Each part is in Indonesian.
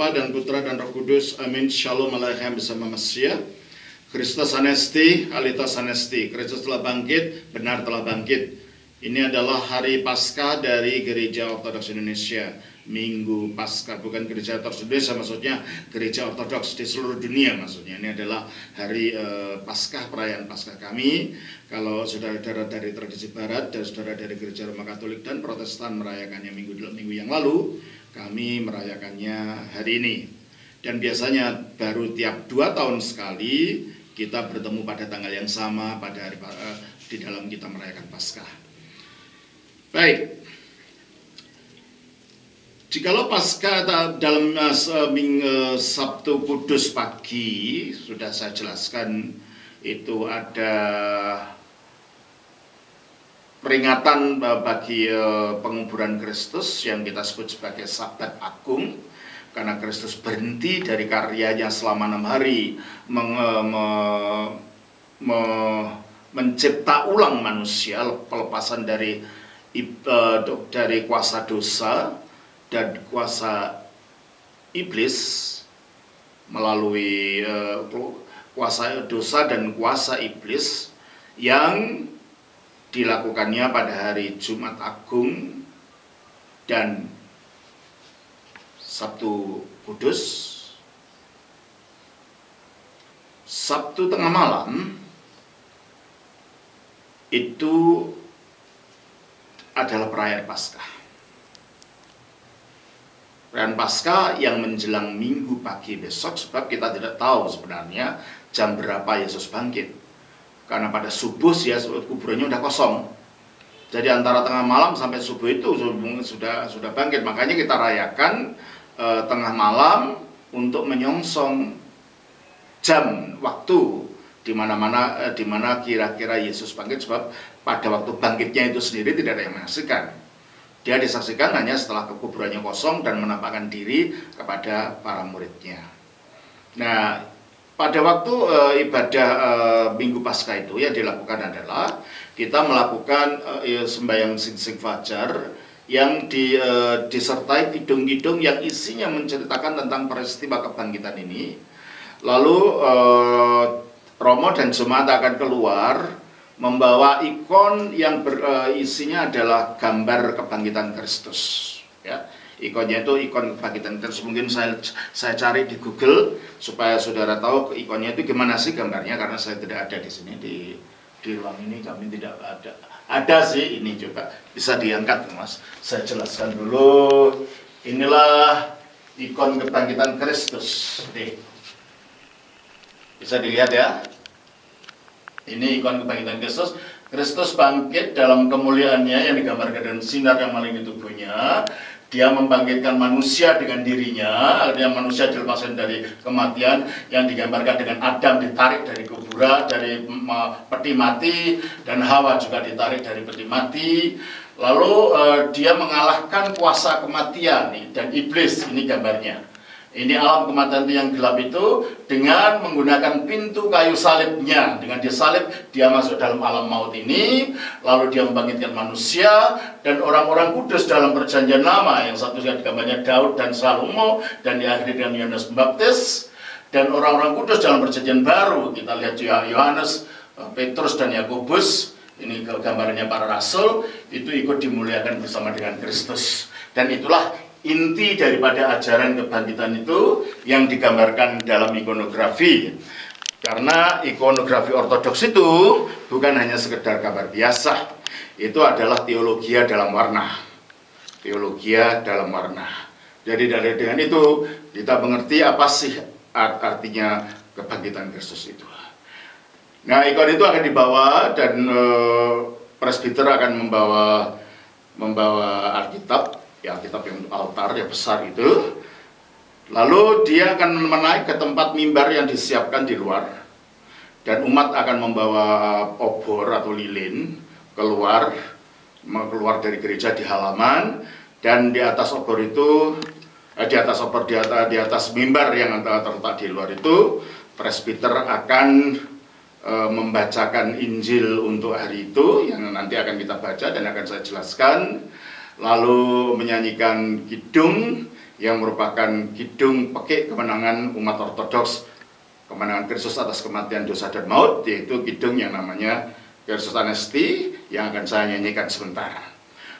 Bapa dan Putra dan Roh Kudus. Amin. Shalom Aleichem bersama Mesia. Kristus Anesti, Alitas Anesti. Kristus telah bangkit, benar telah bangkit. Ini adalah hari Paskah dari Gereja Ortodoks Indonesia. Minggu Paskah, bukan Gereja Ortodoks Indonesia, maksudnya Gereja Ortodoks di seluruh dunia maksudnya. Ini adalah hari Paskah, perayaan Paskah kami. Kalau saudara-saudara dari tradisi Barat dan saudara dari Gereja Roma Katolik dan Protestan merayakannya minggu yang lalu, kami merayakannya hari ini. Dan biasanya baru tiap 2 tahun sekali kita bertemu pada tanggal yang sama pada hari di dalam kita merayakan Paskah. Baik. Jikalau Paskah dalam Sabtu Kudus pagi sudah saya jelaskan, itu ada peringatan bagi penguburan Kristus yang kita sebut sebagai Sabat Agung, karena Kristus berhenti dari karyanya selama 6 hari mencipta ulang manusia, pelepasan dari kuasa dosa dan kuasa iblis, melalui kuasa dosa dan kuasa iblis yang dilakukannya pada hari Jumat Agung dan Sabtu Kudus. Sabtu tengah malam itu adalah perayaan Paskah. Perayaan Paskah yang menjelang Minggu pagi besok, sebab kita tidak tahu sebenarnya jam berapa Yesus bangkit. Karena pada subuh ya kuburannya udah kosong. Jadi antara tengah malam sampai subuh itu sudah bangkit. Makanya kita rayakan tengah malam untuk menyongsong jam waktu di mana kira-kira Yesus bangkit, sebab pada waktu bangkitnya itu sendiri tidak ada yang menyaksikan. Dia disaksikan hanya setelah kuburannya kosong dan menampakkan diri kepada para muridnya. Nah, pada waktu ibadah Minggu Paskah itu yang dilakukan adalah kita melakukan sembahyang sing fajar yang disertai kidung-kidung yang isinya menceritakan tentang peristiwa kebangkitan ini. Lalu Romo dan jemaat akan keluar membawa ikon yang isinya adalah gambar kebangkitan Kristus. Ya. Ikonnya itu ikon kebangkitan Kristus. Mungkin saya cari di Google supaya saudara tahu ikonnya itu gimana sih gambarnya, karena saya tidak ada di sini di ruang ini, kami tidak ada. Ada sih, ini coba bisa diangkat Mas. Saya jelaskan dulu. Inilah ikon kebangkitan Kristus. Nih. Bisa dilihat ya. Ini ikon kebangkitan Kristus. Kristus bangkit dalam kemuliaannya yang digambarkan dengan sinar yang menyinari tubuhnya. Dia membangkitkan manusia dengan dirinya, artinya manusia dilepaskan dari kematian, yang digambarkan dengan Adam ditarik dari kuburan, dari peti mati, dan Hawa juga ditarik dari peti mati. Lalu dia mengalahkan kuasa kematian dan iblis, ini gambarnya. Ini alam kematian yang gelap itu dengan menggunakan pintu kayu salibnya. Dengan disalib, dia masuk dalam alam maut ini. Lalu dia membangkitkan manusia. Dan orang-orang kudus dalam perjanjian lama, yang satu gambarnya Daud dan Salomo, dan diakhiri dengan Yohanes Pembaptis. Dan orang-orang kudus dalam perjanjian baru, kita lihat Yohanes, Petrus dan Yakobus. Ini gambarnya para rasul, itu ikut dimuliakan bersama dengan Kristus. Dan itulah inti daripada ajaran kebangkitan itu yang digambarkan dalam ikonografi. Karena ikonografi ortodoks itu bukan hanya sekedar gambar biasa, itu adalah teologia dalam warna. Teologia dalam warna. Jadi dengan itu kita mengerti apa sih artinya kebangkitan Kristus itu. Nah, ikon itu akan dibawa dan presbiter akan membawa Alkitab. Ya, Alkitab yang altar yang besar itu. Lalu dia akan menaik ke tempat mimbar yang disiapkan di luar. Dan umat akan membawa obor atau lilin keluar dari gereja di halaman. Dan di atas obor itu, di atas mimbar yang terletak di luar itu, presbiter akan membacakan Injil untuk hari itu, yang nanti akan kita baca dan akan saya jelaskan. Lalu menyanyikan kidung yang merupakan kidung pekik kemenangan umat Ortodoks, kemenangan Kristus atas kematian, dosa dan maut, yaitu kidung yang namanya Kristus Anesti yang akan saya nyanyikan sebentar.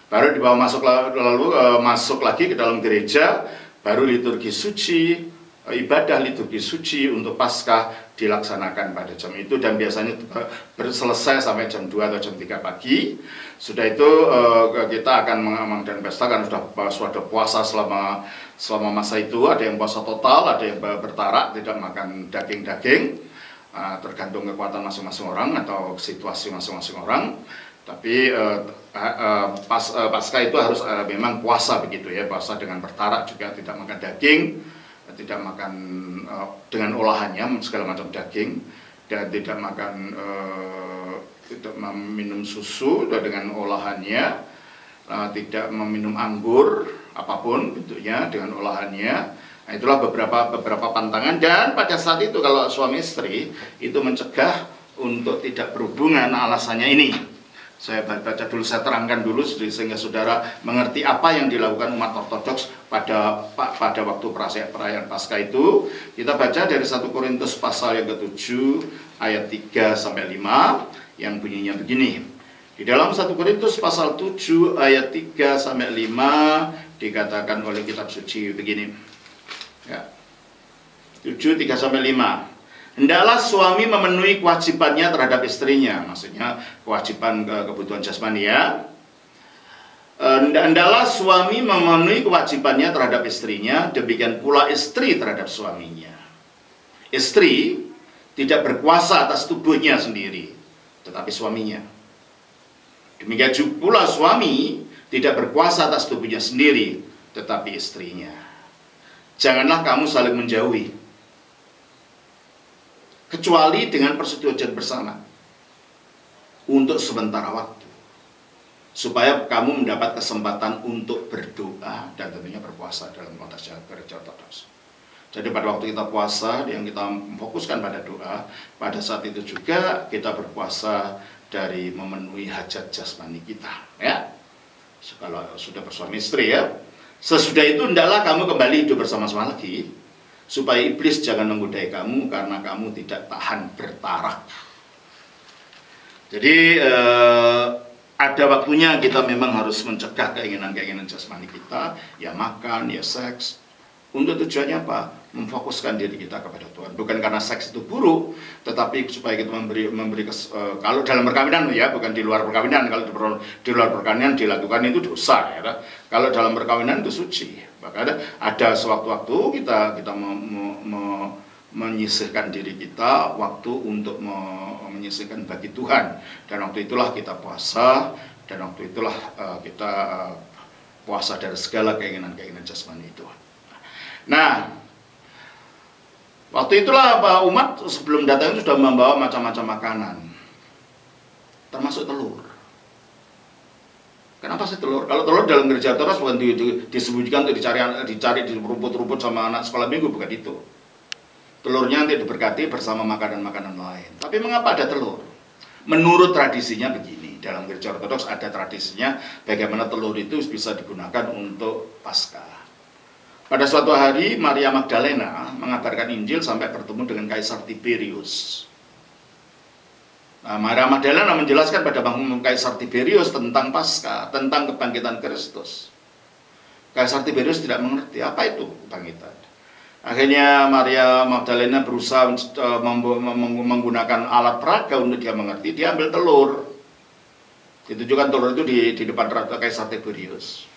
Baru dibawa masuk lagi ke dalam gereja, baru liturgi suci, ibadah liturgi suci untuk Paskah dilaksanakan pada jam itu, dan biasanya selesai sampai jam 2 atau jam 3 pagi. Sudah itu kita akan mengamankan pesta, kan sudah puasa selama masa itu. Ada yang puasa total, ada yang bertarak, tidak makan daging-daging, tergantung kekuatan masing-masing orang atau situasi masing-masing orang. Tapi Paskah itu harus memang puasa begitu ya, puasa dengan bertarak, juga tidak makan daging, tidak makan dengan olahannya segala macam daging, dan tidak makan tidak meminum susu dengan olahannya, tidak meminum anggur apapun bentuknya dengan olahannya. Nah, itulah beberapa pantangan, dan pada saat itu kalau suami istri itu mencegah untuk tidak berhubungan, alasannya ini. Saya baca dulu, saya terangkan dulu sehingga saudara mengerti apa yang dilakukan umat Ortodoks pada waktu perayaan Paskah itu. Kita baca dari 1 Korintus pasal yang ke-7 ayat 3 sampai 5 yang bunyinya begini. Di dalam 1 Korintus pasal 7 ayat 3 sampai 5 dikatakan oleh kitab suci begini. Ya. 7 3 sampai 5. Hendaklah suami memenuhi kewajibannya terhadap istrinya, maksudnya kewajiban kebutuhan jasmani ya. Hendaklah suami memenuhi kewajibannya terhadap istrinya, demikian pula istri terhadap suaminya. Istri tidak berkuasa atas tubuhnya sendiri, tetapi suaminya. Demikian juga pula suami tidak berkuasa atas tubuhnya sendiri, tetapi istrinya. Janganlah kamu saling menjauhi, kecuali dengan persetujuan bersama untuk sementara waktu, supaya kamu mendapat kesempatan untuk berdoa dan tentunya berpuasa dalam konteks gereja Ortodoks. Jadi pada waktu kita puasa, yang kita fokuskan pada doa, pada saat itu juga kita berpuasa dari memenuhi hajat jasmani kita, ya. Kalau sudah bersuami istri ya. Sesudah itu hendaklah kamu kembali hidup bersama-sama lagi, supaya iblis jangan menggodai kamu karena kamu tidak tahan bertarak. Jadi ada waktunya kita memang harus mencegah keinginan-keinginan jasmani kita, ya makan, ya seks. Untuk tujuannya apa? Memfokuskan diri kita kepada Tuhan. Bukan karena seks itu buruk, tetapi supaya kita memberi kalau dalam perkawinan ya, bukan di luar perkawinan. Kalau di luar perkawinan dilakukan itu dosa ya. Kalau dalam perkawinan itu suci. Maka ada sewaktu-waktu kita menyisihkan diri kita, waktu untuk menyisihkan bagi Tuhan, dan waktu itulah kita puasa, dan waktu itulah kita puasa dari segala keinginan-keinginan jasmani itu. Nah, waktu itulah umat sebelum datang itu sudah membawa macam-macam makanan, termasuk telur. Kenapa sih telur? Kalau telur dalam gereja Ortodoks bukan disembunyikan untuk dicari di rumput-rumput sama anak sekolah minggu, bukan itu. Telurnya nanti diberkati bersama makanan-makanan lain. Tapi mengapa ada telur? Menurut tradisinya begini, dalam gereja Ortodoks ada tradisinya bagaimana telur itu bisa digunakan untuk Paskah. Pada suatu hari Maria Magdalena mengabarkan Injil sampai bertemu dengan Kaisar Tiberius. Nah, Maria Magdalena menjelaskan pada Kaisar Tiberius tentang Paskah, tentang kebangkitan Kristus. Kaisar Tiberius tidak mengerti apa itu kebangkitan. Akhirnya Maria Magdalena berusaha menggunakan alat peraga untuk dia mengerti. Dia ambil telur. Ditunjukkan telur itu di depan Kaisar Tiberius.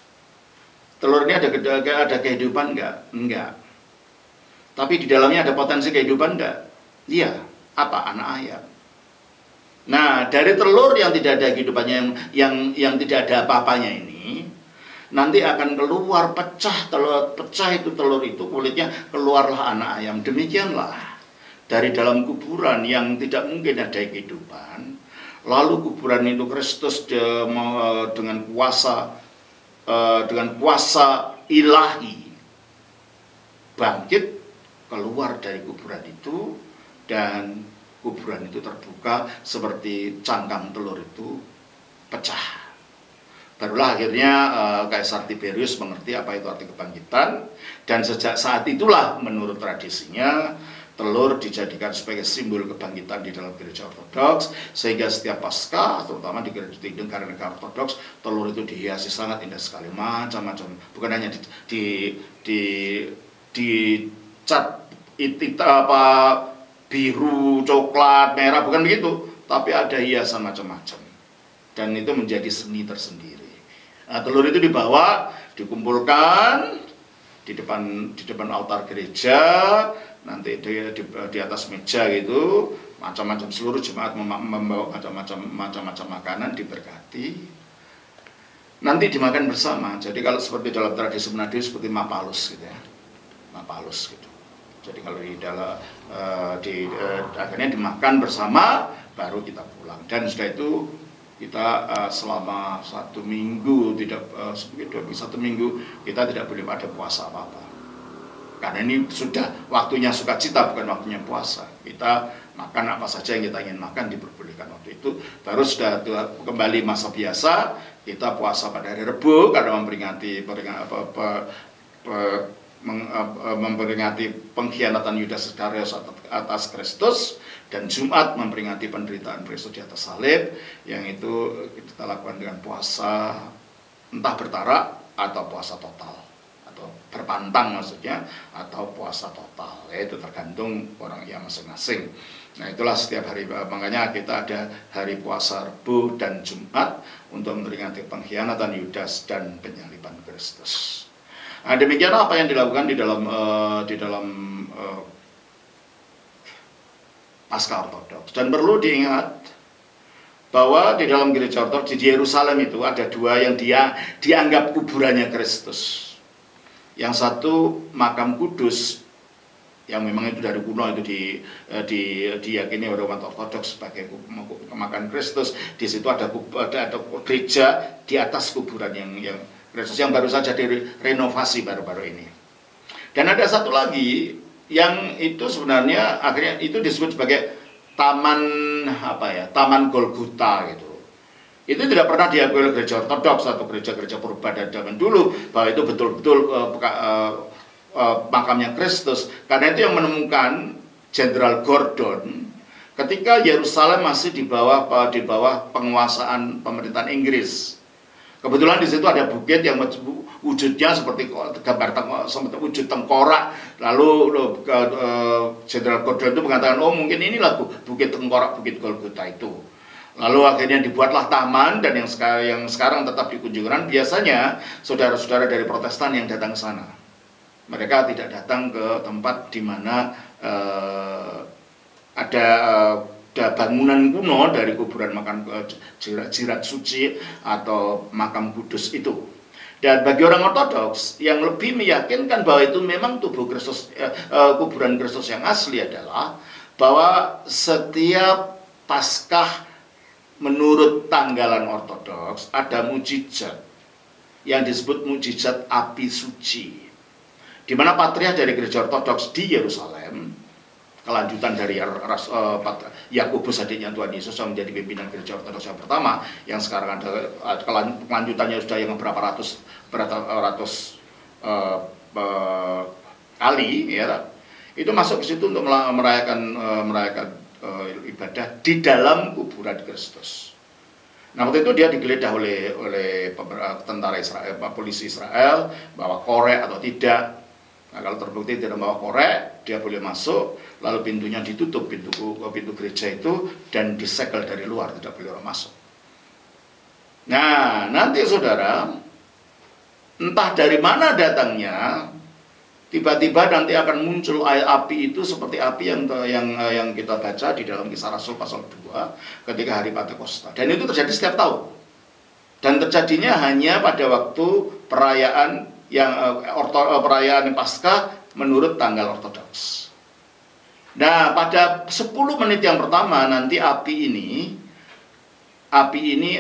Telur ini ada kehidupan enggak? Enggak. Tapi di dalamnya ada potensi kehidupan enggak? Iya. Apa? Anak ayam. Nah, dari telur yang tidak ada kehidupannya, yang tidak ada apa-apanya ini, nanti akan keluar pecah itu telur itu, kulitnya keluarlah anak ayam. Demikianlah dari dalam kuburan yang tidak mungkin ada kehidupan, lalu kuburan itu Kristus dengan kuasa ilahi bangkit keluar dari kuburan itu, dan kuburan itu terbuka seperti cangkang telur itu pecah. Barulah akhirnya Kaisar Tiberius mengerti apa itu arti kebangkitan, dan sejak saat itulah menurut tradisinya telur dijadikan sebagai simbol kebangkitan di dalam gereja Ortodoks, sehingga setiap Paskah, terutama di negara-negara Ortodoks, telur itu dihiasi sangat indah sekali, macam-macam. Bukan hanya dicat biru, coklat, merah, bukan begitu, tapi ada hiasan macam-macam, dan itu menjadi seni tersendiri. Nah, telur itu dibawa, dikumpulkan di depan altar gereja, nanti di atas meja gitu, macam-macam, seluruh jemaat membawa macam-macam makanan, diberkati, nanti dimakan bersama. Jadi kalau seperti dalam tradisi Manado seperti mapalus gitu ya, mapalus gitu. Jadi kalau di dalam akhirnya dimakan bersama, baru kita pulang. Dan sudah itu kita selama 1 minggu, satu minggu kita tidak boleh ada puasa apa-apa. Karena ini sudah waktunya sukacita, bukan waktunya puasa. Kita makan apa saja yang kita ingin makan, diperbolehkan waktu itu. Baru sudah kembali masa biasa, kita puasa pada hari Rebo karena memperingati pengkhianatan Yudas Iskariot atas Kristus, dan Jumat memperingati penderitaan Kristus di atas salib, yang itu kita lakukan dengan puasa entah bertarak atau puasa total, atau berpantang maksudnya, atau puasa total, itu tergantung orang yang masing-masing. Nah, itulah setiap hari, makanya kita ada hari puasa Rebo dan Jumat untuk memperingati pengkhianatan Yudas dan penyaliban Kristus. Nah, demikian apa yang dilakukan di dalam Paskah Ortodoks. Dan perlu diingat bahwa di dalam gereja Ortodoks di Yerusalem itu ada 2 yang dianggap kuburannya Kristus. Yang satu makam kudus, yang memang itu dari kuno itu diyakini oleh umat Ortodoks sebagai makam Kristus. Di situ ada gereja di atas kuburan yang Kristus, yang baru saja direnovasi baru-baru ini. Dan ada satu lagi yang itu sebenarnya akhirnya itu disebut sebagai taman Taman Golgota gitu. Itu tidak pernah diakui oleh gereja Ortodoks atau gereja-gereja purba dan zaman dulu bahwa itu betul-betul makamnya Kristus. Karena itu yang menemukan Jenderal Gordon ketika Yerusalem masih di bawah penguasaan pemerintahan Inggris. Kebetulan di situ ada bukit yang wujudnya seperti gambar wujud tengkorak. Lalu Jenderal Gordon itu mengatakan, oh mungkin inilah bukit tengkorak, bukit Golgota itu. Lalu akhirnya dibuatlah taman, dan yang sekarang tetap dikunjungkan. Biasanya saudara-saudara dari Protestan yang datang ke sana, mereka tidak datang ke tempat di mana ada bangunan kuno dari kuburan makam jirat suci atau makam kudus itu. Dan bagi orang Ortodoks yang lebih meyakinkan bahwa itu memang tubuh Kristus, kuburan Kristus yang asli, adalah bahwa setiap Paskah menurut tanggalan Ortodoks ada mujizat yang disebut mujizat api suci, di mana patriark dari gereja Ortodoks di Yerusalem, kelanjutan dari Yakobus adiknya Tuhan Yesus yang menjadi pimpinan gereja Ortodoks yang pertama, yang sekarang ada kelanjutannya sudah yang berapa ratus kali ya, itu masuk ke situ untuk merayakan ibadah di dalam kuburan Kristus. Nah, waktu itu dia digeledah oleh tentara Israel, polisi Israel, bawa korek atau tidak. Nah, kalau terbukti tidak bawa korek, dia boleh masuk, lalu pintunya ditutup, pintu gereja itu, dan disegel dari luar, tidak boleh orang masuk. Nah, nanti saudara, entah dari mana datangnya, tiba-tiba nanti akan muncul api itu seperti api yang kita baca di dalam Kisah Rasul pasal 2 ketika hari Pentakosta. Dan itu terjadi setiap tahun. Dan terjadinya hanya pada waktu perayaan perayaan Paskah menurut tanggal Ortodoks. Nah, pada 10 menit yang pertama nanti api ini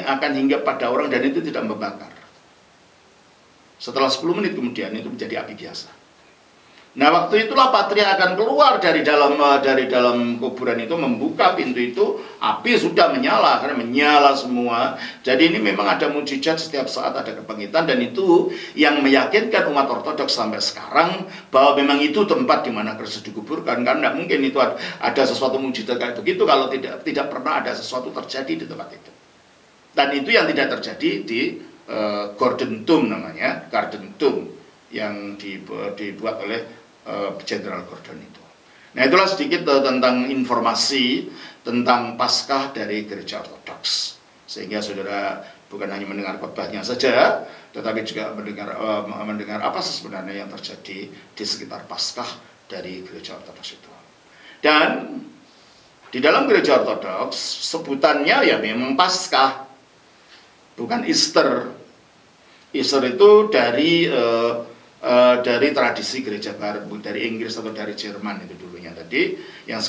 akan hinggap pada orang, dan itu tidak membakar. Setelah 10 menit kemudian itu menjadi api biasa. Nah, waktu itulah Patria akan keluar dari dalam kuburan itu, membuka pintu itu, api sudah menyala, karena menyala semua. Jadi ini memang ada mujizat, setiap saat ada kebangkitan, dan itu yang meyakinkan umat Ortodoks sampai sekarang bahwa memang itu tempat di mana Kristus dikuburkan. Karena tidak mungkin itu ada sesuatu mujizat kayak begitu kalau tidak pernah ada sesuatu terjadi di tempat itu. Dan itu yang tidak terjadi di Gordon Tomb namanya, Garden Tomb yang dibuat oleh Jenderal Gordon itu. Nah, itulah sedikit tentang informasi tentang Paskah dari Gereja Ortodoks, sehingga saudara bukan hanya mendengar khotbahnya saja, tetapi juga mendengar apa sebenarnya yang terjadi di sekitar Paskah dari Gereja Ortodoks itu. Dan di dalam Gereja Ortodoks sebutannya ya memang Paskah, bukan Easter. Easter itu dari tradisi gereja barat, dari Inggris atau dari Jerman itu dulunya tadi, yang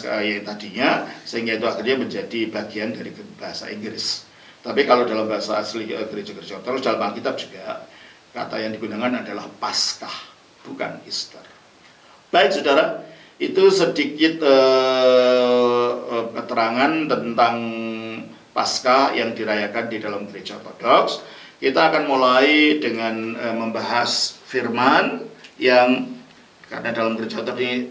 tadinya, sehingga itu akhirnya menjadi bagian dari bahasa Inggris. Tapi kalau dalam bahasa asli gereja-gereja Ortodoks, dalam Alkitab juga kata yang digunakan adalah Paskah, bukan Easter. Baik saudara, itu sedikit keterangan tentang Paskah yang dirayakan di dalam gereja Ortodoks. Kita akan mulai dengan membahas firman yang, karena dalam gereja tadi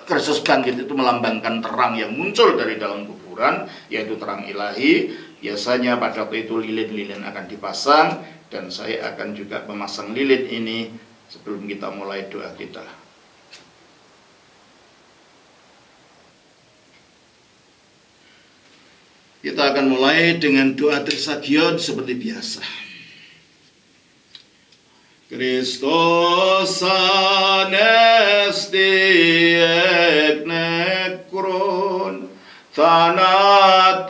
Kristus bangkit itu melambangkan terang yang muncul dari dalam kuburan, yaitu terang ilahi. Biasanya pada waktu itu lilin-lilin akan dipasang, dan saya akan juga memasang lilin ini sebelum kita mulai doa kita. Kita akan mulai dengan doa Trisagion seperti biasa. Christos anesti ek nekron, thanaton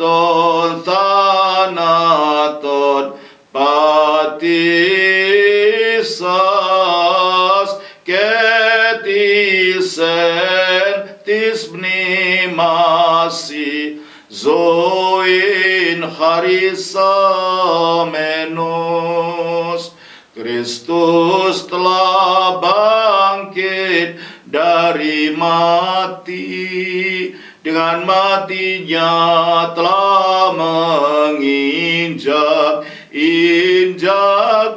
patisas ketisen tis mnimasi zoin charisamenos. Kristus telah bangkit dari mati, dengan matinya telah menginjak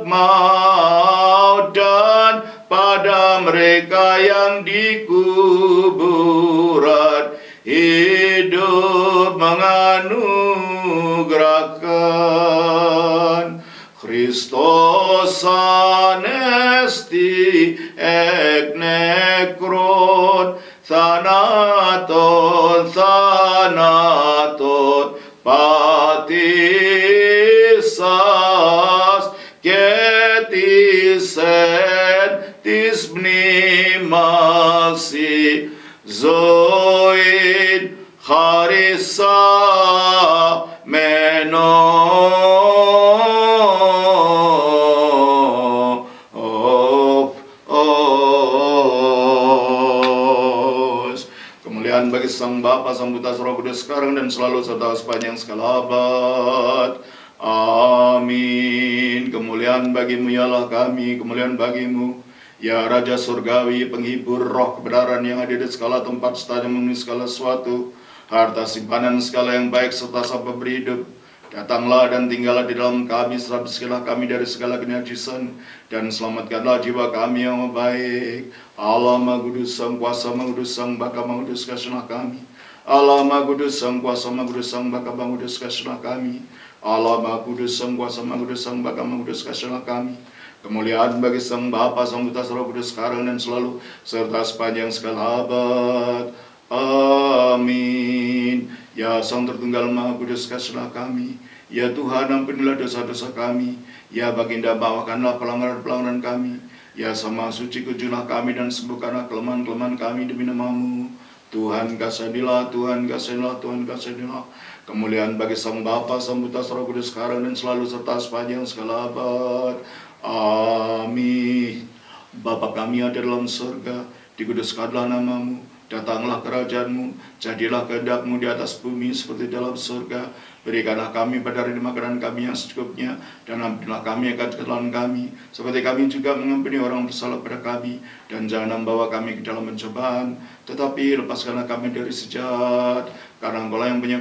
maut, dan pada mereka yang di kuburan hidup menganugerahkan. Christos anesti ek nekron, thanaton patisas ketisen tis mnimasi zoin charisamenos. Bagi Sang Bapa, Sang Putra, Sang Roh Kudus, sekarang dan selalu serta sepanjang segala abad. Amin. Kemuliaan bagimu ya Allah kami, kemuliaan bagimu ya Raja Surgawi, penghibur roh kebenaran yang ada di segala tempat, serta memenuhi segala sesuatu, harta simpanan segala yang baik serta sang pemberi hidup. Datanglah dan tinggallah di dalam kami, serta bersihkanlah kami dari segala kenajisan, dan selamatkanlah jiwa kami yang baik. Allah Maha Kudus, Sang Kuasa, Maha Kudus, Sang Baka, Maha Kudus, kasihlah kami. Allah Maha Kudus, Sang Kuasa, Maha Kudus, Sang Baka, Maha Kudus, kasihlah kami. Allah Maha Kudus, Sang Kuasa, Maha Kudus, Sang Baka, Maha Kudus, kasihlah kami. Kemuliaan bagi Sang Bapa, Sang Putra, Sang Roh Kudus, sekarang dan selalu, serta sepanjang segala abad. Amin. Ya Sang Tertunggal Maha Kudus, kasihlah kami. Ya Tuhan, ampunilah dosa-dosa kami. Ya Baginda, maafkanlah pelanggaran-pelanggaran kami. Ya Sama Suci, kujulah kami dan sembuhkanlah kelemahan-kelemahan kami demi nama-Mu. Tuhan kasihanilah, Tuhan kasihanilah, Tuhan kasihanilah. Kemuliaan bagi Sang Bapa, Sang Putra, Sang Roh Kudus, sekarang dan selalu serta sepanjang segala abad. Amin. Bapa kami ada dalam surga, dikuduskanlah nama-Mu. Datanglah kerajaan-Mu, jadilah kehendak-Mu di atas bumi seperti dalam surga. Berikanlah kami pada hari ini makanan kami yang secukupnya, dan ampunilah kami akan kesalahan kami, seperti kami juga mengampuni orang bersalah pada kami. Dan jangan membawa kami ke dalam pencobaan, tetapi lepaskanlah kami dari sejahat. Karena Engkau yang punya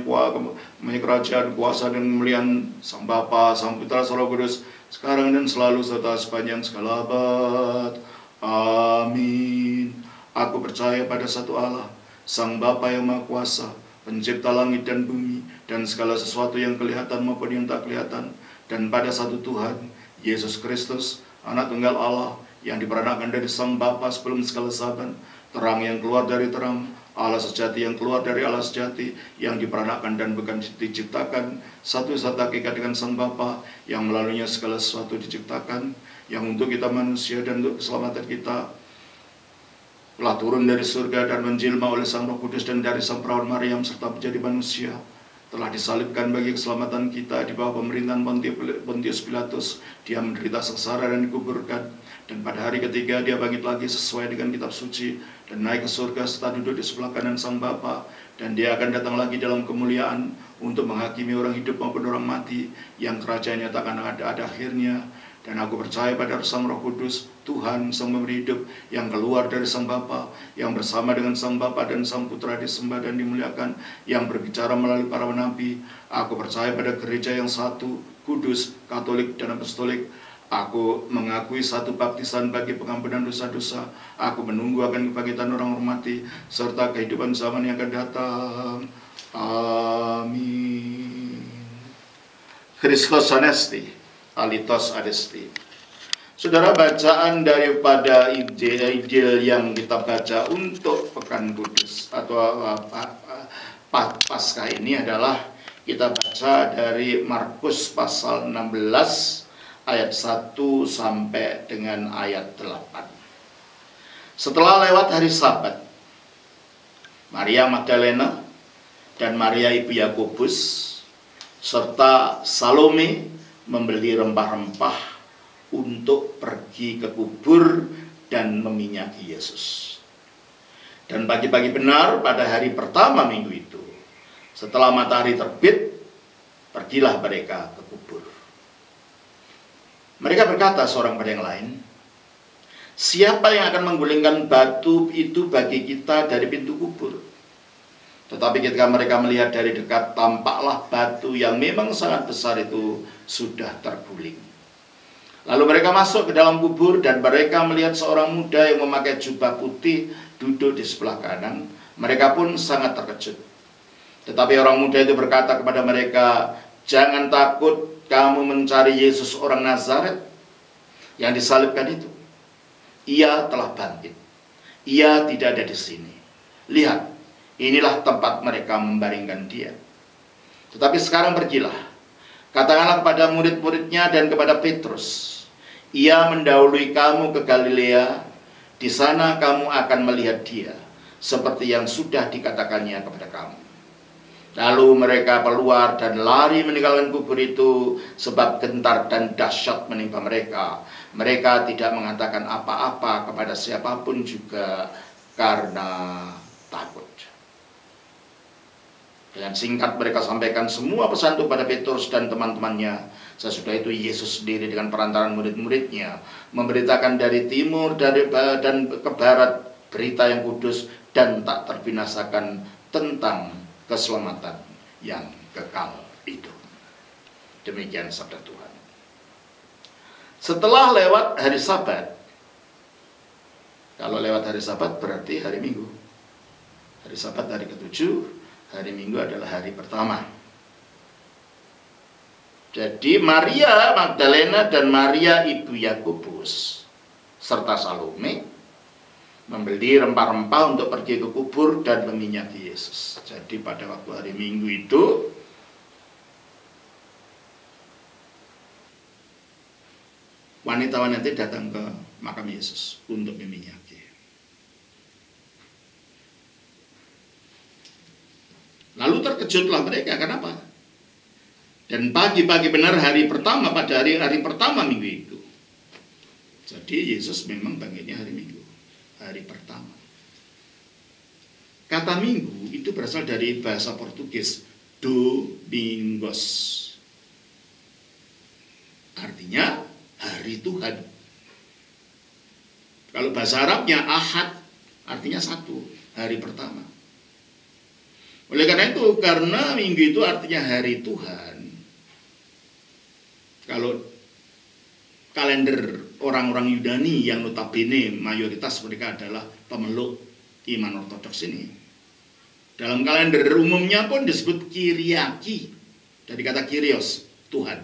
kerajaan, kuasa, dan kemuliaan, Sang Bapa, Sang Putra, Sang Roh Kudus, sekarang dan selalu serta sepanjang segala abad. Amin. Aku percaya pada satu Allah, Sang Bapa yang Maha Kuasa, pencipta langit dan bumi, dan segala sesuatu yang kelihatan maupun yang tak kelihatan, dan pada satu Tuhan, Yesus Kristus, Anak Tunggal Allah, yang diperanakan dari Sang Bapa sebelum segala zaman, terang yang keluar dari terang, Allah sejati yang keluar dari Allah sejati, yang diperanakan dan bukan diciptakan, satu-satu hakikat dengan Sang Bapa, yang melaluinya segala sesuatu diciptakan, yang untuk kita manusia dan untuk keselamatan kita telah turun dari surga dan menjelma oleh Sang Roh Kudus dan dari Sang Perawan Maryam serta menjadi manusia, telah disalibkan bagi keselamatan kita di bawah pemerintahan Pontius Pilatus. Dia menderita sengsara dan dikuburkan, dan pada hari ketiga dia bangkit lagi sesuai dengan kitab suci dan naik ke surga serta duduk di sebelah kanan Sang Bapa, dan dia akan datang lagi dalam kemuliaan untuk menghakimi orang hidup maupun orang mati, yang kerajaannya tak akan ada akhirnya. Dan aku percaya pada Sang Roh Kudus, Tuhan Sang Pemberi hidup, yang keluar dari Sang Bapa, yang bersama dengan Sang Bapa dan Sang Putra disembah dan dimuliakan, yang berbicara melalui para nabi. Aku percaya pada gereja yang satu, kudus, katolik, dan apostolik. Aku mengakui satu baptisan bagi pengampunan dosa-dosa. Aku menunggu akan kebangkitan orang mati serta kehidupan zaman yang akan datang. Amin. Christos Anesti, Alitos Adesti. Saudara, bacaan daripada Injil yang kita baca untuk Pekan Kudus atau Paskah ini adalah kita baca dari Markus pasal 16 ayat 1 sampai dengan ayat 8. Setelah lewat hari Sabat, Maria Magdalena dan Maria ibu Yakobus serta Salome membeli rempah-rempah untuk pergi ke kubur dan meminyaki Yesus. Dan pagi-pagi benar pada hari pertama minggu itu, setelah matahari terbit, pergilah mereka ke kubur. Mereka berkata seorang pada yang lain, "Siapa yang akan menggulingkan batu itu bagi kita dari pintu kubur?" Tetapi ketika mereka melihat dari dekat, tampaklah batu yang memang sangat besar itu sudah terguling. Lalu mereka masuk ke dalam kubur, dan mereka melihat seorang muda yang memakai jubah putih duduk di sebelah kanan. Mereka pun sangat terkejut. Tetapi orang muda itu berkata kepada mereka, "Jangan takut, kamu mencari Yesus orang Nazaret yang disalibkan itu. Ia telah bangkit. Ia tidak ada di sini. Lihat, inilah tempat mereka membaringkan dia. Tetapi sekarang pergilah, katakanlah kepada murid-muridnya dan kepada Petrus, ia mendahului kamu ke Galilea. Di sana kamu akan melihat dia, seperti yang sudah dikatakannya kepada kamu." Lalu mereka keluar dan lari meninggalkan kubur itu, sebab gentar dan dahsyat menimpa mereka. Mereka tidak mengatakan apa-apa kepada siapapun juga karena takut. Dengan singkat mereka sampaikan semua pesan itu pada Petrus dan teman-temannya. Sesudah itu Yesus sendiri dengan perantaran murid-muridnya memberitakan dari timur dan ke barat berita yang kudus dan tak terbinasakan tentang keselamatan yang kekal itu. Demikian sabda Tuhan. Setelah lewat hari Sabat, kalau lewat hari Sabat berarti hari Minggu. Hari Sabat hari ke-7, hari Minggu adalah hari pertama. Jadi Maria Magdalena dan Maria ibu Yakobus serta Salome membeli rempah-rempah untuk pergi ke kubur dan meminyaki Yesus. Jadi pada waktu hari Minggu itu wanita-wanita datang ke makam Yesus untuk meminyaki. Lalu terkejutlah mereka, kenapa? Dan pagi-pagi benar hari pertama, pada hari pertama minggu itu. Jadi Yesus memang bangkitnya hari Minggu, hari pertama. Kata minggu itu berasal dari bahasa Portugis Domingos. Artinya hari Tuhan. Kalau bahasa Arabnya Ahad, artinya satu, hari pertama. Oleh karena itu, karena minggu itu artinya hari Tuhan, kalau kalender orang-orang Yunani yang notabene mayoritas mereka adalah pemeluk iman ortodoks ini, dalam kalender umumnya pun disebut Kyriaki, dari kata Kyrios, Tuhan,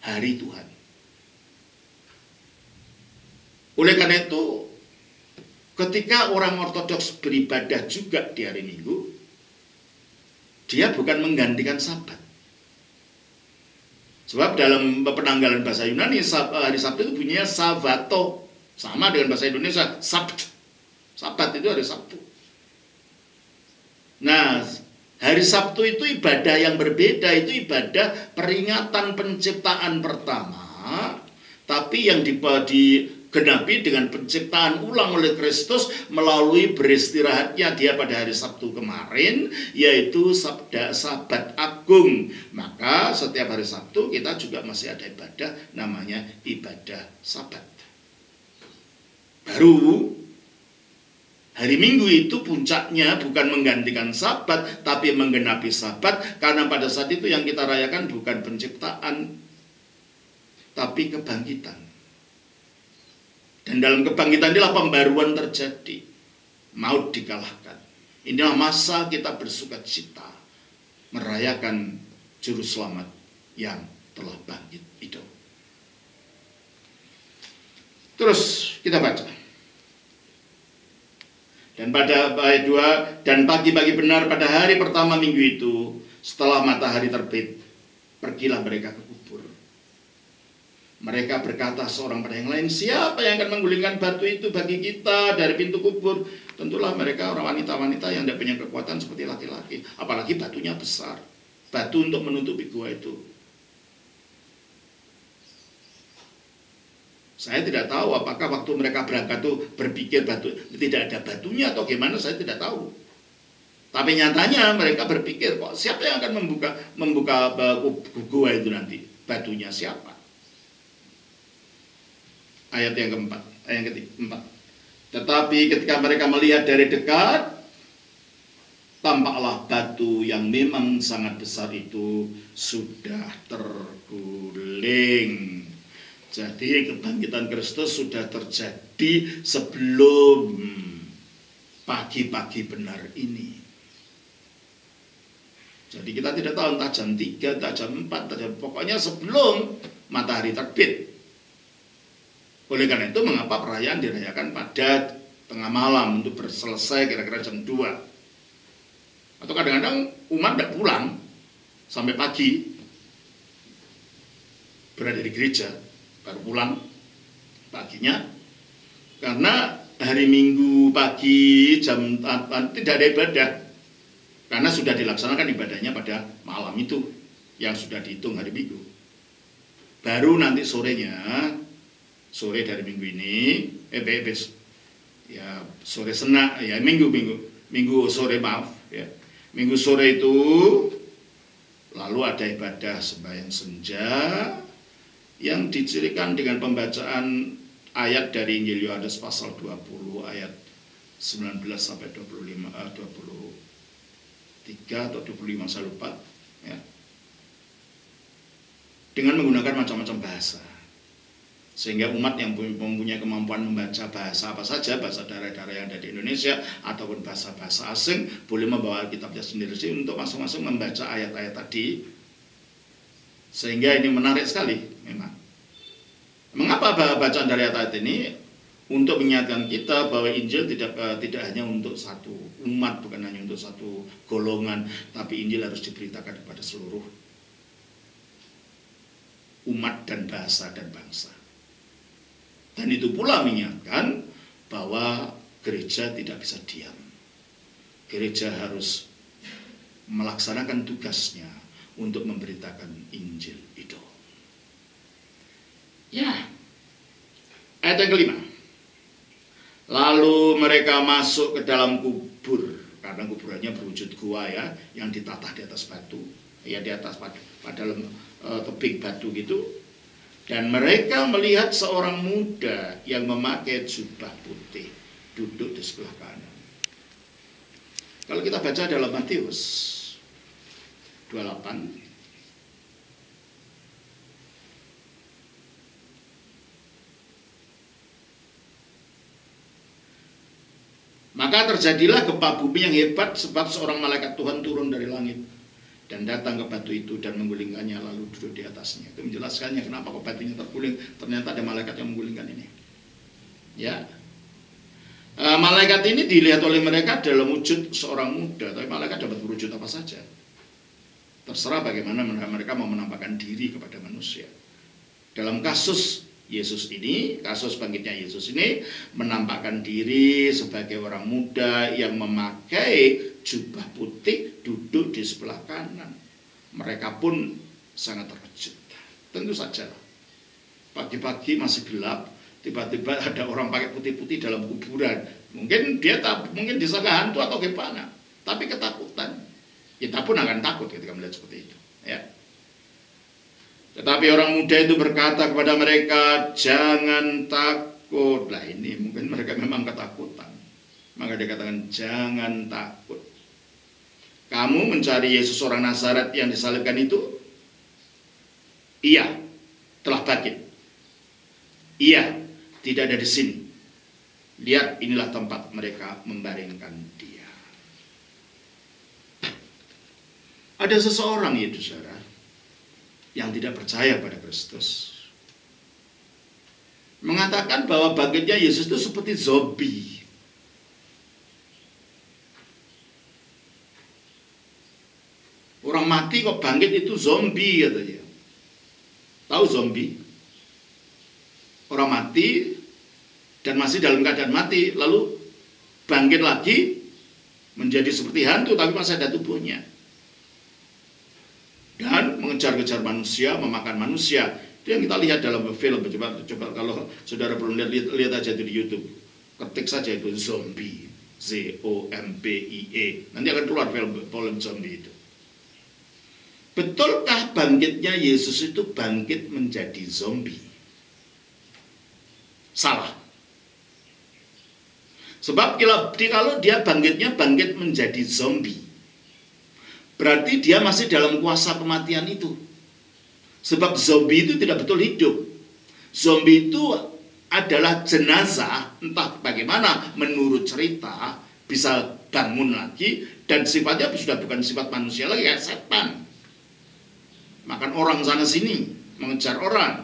hari Tuhan. Oleh karena itu, ketika orang ortodoks beribadah juga di hari Minggu, dia bukan menggantikan Sabat. Sebab dalam penanggalan bahasa Yunani, hari Sabtu itu bunyinya Sabato. Sama dengan bahasa Indonesia, Sabt. Sabat itu hari Sabtu. Nah, hari Sabtu itu ibadah yang berbeda, itu ibadah peringatan penciptaan pertama, tapi yang digenapi dengan penciptaan ulang oleh Kristus melalui beristirahatnya dia pada hari Sabtu kemarin, yaitu Sabat Agung. Maka setiap hari Sabtu kita juga masih ada ibadah namanya ibadah Sabat. Baru hari Minggu itu puncaknya bukan menggantikan Sabat, tapi menggenapi Sabat, karena pada saat itu yang kita rayakan bukan penciptaan, tapi kebangkitan. Dan dalam kebangkitan inilah pembaruan terjadi. Maut dikalahkan. Inilah masa kita bersuka cita merayakan Juru Selamat yang telah bangkit itu. Terus kita baca. Dan pada ayat 2, dan pagi-pagi benar pada hari pertama minggu itu, setelah matahari terbit, pergilah mereka ke kubur. Mereka berkata seorang pada yang lain, siapa yang akan menggulingkan batu itu bagi kita dari pintu kubur? Tentulah mereka orang wanita-wanita yang tidak punya kekuatan seperti laki-laki. Apalagi batunya besar. Batu untuk menutupi gua itu. Saya tidak tahu apakah waktu mereka berangkat itu berpikir batu tidak ada batunya atau gimana, saya tidak tahu. Tapi nyatanya mereka berpikir, kok siapa yang akan membuka gua itu nanti? Batunya siapa? Ayat yang keempat, ayat yang keempat. Tetapi ketika mereka melihat dari dekat, tampaklah batu yang memang sangat besar itu sudah terguling. Jadi kebangkitan Kristus sudah terjadi sebelum pagi-pagi benar ini. Jadi kita tidak tahu entah jam 3, entah jam 4, pokoknya sebelum matahari terbit. Oleh karena itu mengapa perayaan dirayakan pada tengah malam untuk berselesai kira-kira jam 2. Atau kadang-kadang umat tidak pulang sampai pagi, berada di gereja, baru pulang paginya. Karena hari Minggu pagi jam 4 tidak ada ibadah, karena sudah dilaksanakan ibadahnya pada malam itu yang sudah dihitung hari Minggu. Baru nanti sorenya, sore dari minggu ini, ya sore senak, ya minggu sore maaf, ya minggu sore itu lalu ada ibadah sembahyang senja yang dicirikan dengan pembacaan ayat dari Injil Yohanes pasal 20 ayat 19 sampai 23 atau 25 saya lupa, ya, dengan menggunakan macam-macam bahasa. Sehingga umat yang mempunyai kemampuan membaca bahasa apa saja, bahasa daerah-daerah yang ada di Indonesia ataupun bahasa-bahasa asing, boleh membawa kitabnya sendiri untuk masing-masing membaca ayat-ayat tadi. Sehingga ini menarik sekali memang. Mengapa bacaan dari ayat-ayat ini? Untuk mengingatkan kita bahwa Injil tidak hanya untuk satu umat, bukan hanya untuk satu golongan, tapi Injil harus diberitakan kepada seluruh umat dan bahasa dan bangsa. Dan itu pula mengingatkan bahwa gereja tidak bisa diam. Gereja harus melaksanakan tugasnya untuk memberitakan Injil itu. Ya, ayat yang kelima. Lalu mereka masuk ke dalam kubur. karena kuburannya berwujud gua ya, yang ditata di atas batu, ya di atas pada tebing batu gitu. Dan mereka melihat seorang muda yang memakai jubah putih duduk di sebelah kanan. Kalau kita baca dalam Matius 28, maka terjadilah gempa bumi yang hebat sebab seorang malaikat Tuhan turun dari langit dan datang ke batu itu dan menggulingkannya lalu duduk di atasnya. Itu menjelaskannya kenapa kok batunya terguling, ternyata ada malaikat yang menggulingkan ini. Ya, malaikat ini dilihat oleh mereka dalam wujud seorang muda, tapi malaikat dapat berwujud apa saja. Terserah bagaimana mereka mau menampakkan diri kepada manusia. Dalam kasus Yesus ini, kasus bangkitnya Yesus ini menampakkan diri sebagai orang muda yang memakai jubah putih duduk di sebelah kanan. Mereka pun sangat terkejut. Tentu saja pagi-pagi masih gelap, tiba-tiba ada orang pakai putih-putih dalam kuburan. Mungkin dia mungkin disangka hantu atau gimana, tapi ketakutan. Kita pun akan takut ketika melihat seperti itu, ya. Tetapi orang muda itu berkata kepada mereka, jangan takut. Lah ini mungkin mereka memang ketakutan. Maka dia katakan, jangan takut. Kamu mencari Yesus orang Nazaret yang disalibkan itu? Iya, telah bangkit. Iya, tidak ada di sini. Lihat, inilah tempat mereka membaringkan dia. Ada seseorang itu, saudara, yang tidak percaya pada Kristus, mengatakan bahwa bangkitnya Yesus itu seperti zombie. Orang mati kok bangkit itu zombie katanya. Tahu zombie? Orang mati dan masih dalam keadaan mati, lalu bangkit lagi menjadi seperti hantu tapi masih ada tubuhnya. Dan mengejar-kejar manusia, memakan manusia. Itu yang kita lihat dalam film. Coba kalau saudara belum lihat aja itu di YouTube. Ketik saja itu zombie, ZOMBIE. Nanti akan keluar film zombie itu. Betulkah bangkitnya Yesus itu bangkit menjadi zombie? Salah. Sebab kalau dia bangkit menjadi zombie, berarti dia masih dalam kuasa kematian itu. Sebab zombie itu tidak betul hidup. Zombie itu adalah jenazah, entah bagaimana menurut cerita, bisa bangun lagi, dan sifatnya sudah bukan sifat manusia lagi, kayak setan. Makan orang sana sini, mengejar orang.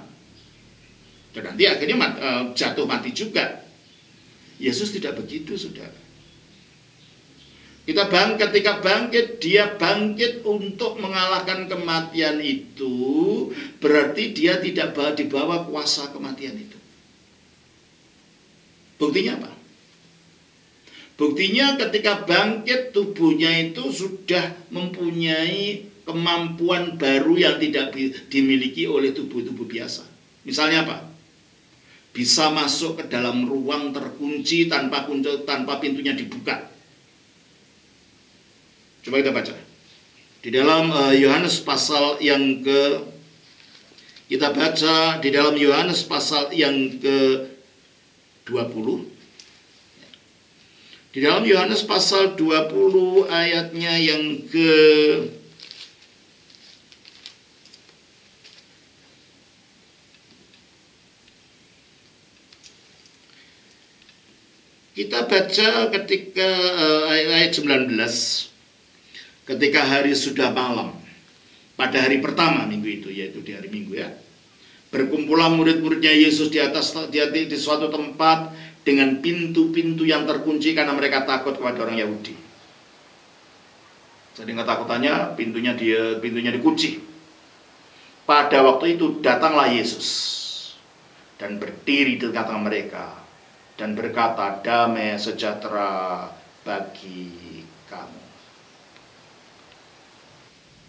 Dan nanti akhirnya jatuh mati juga. Yesus tidak begitu, saudara. Ketika bangkit, dia bangkit untuk mengalahkan kematian itu, berarti dia tidak di bawah kuasa kematian itu. Buktinya apa? Buktinya ketika bangkit, tubuhnya itu sudah mempunyai kemampuan baru yang tidak dimiliki oleh tubuh-tubuh biasa. Misalnya apa? Bisa masuk ke dalam ruang terkunci tanpa pintunya dibuka. Coba kita baca. Di dalam Yohanes pasal yang kita baca di dalam Yohanes pasal yang ke-20. Di dalam Yohanes pasal 20 ayatnya yang kita baca ketika ayat 19. Ketika hari sudah malam, pada hari pertama minggu itu, yaitu di hari Minggu ya, berkumpulah murid-muridnya Yesus di suatu tempat dengan pintu-pintu yang terkunci karena mereka takut kepada orang Yahudi. Jadi ketakutannya pintunya dikunci. Pada waktu itu datanglah Yesus dan berdiri di tengah mereka dan berkata, damai sejahtera bagi kamu.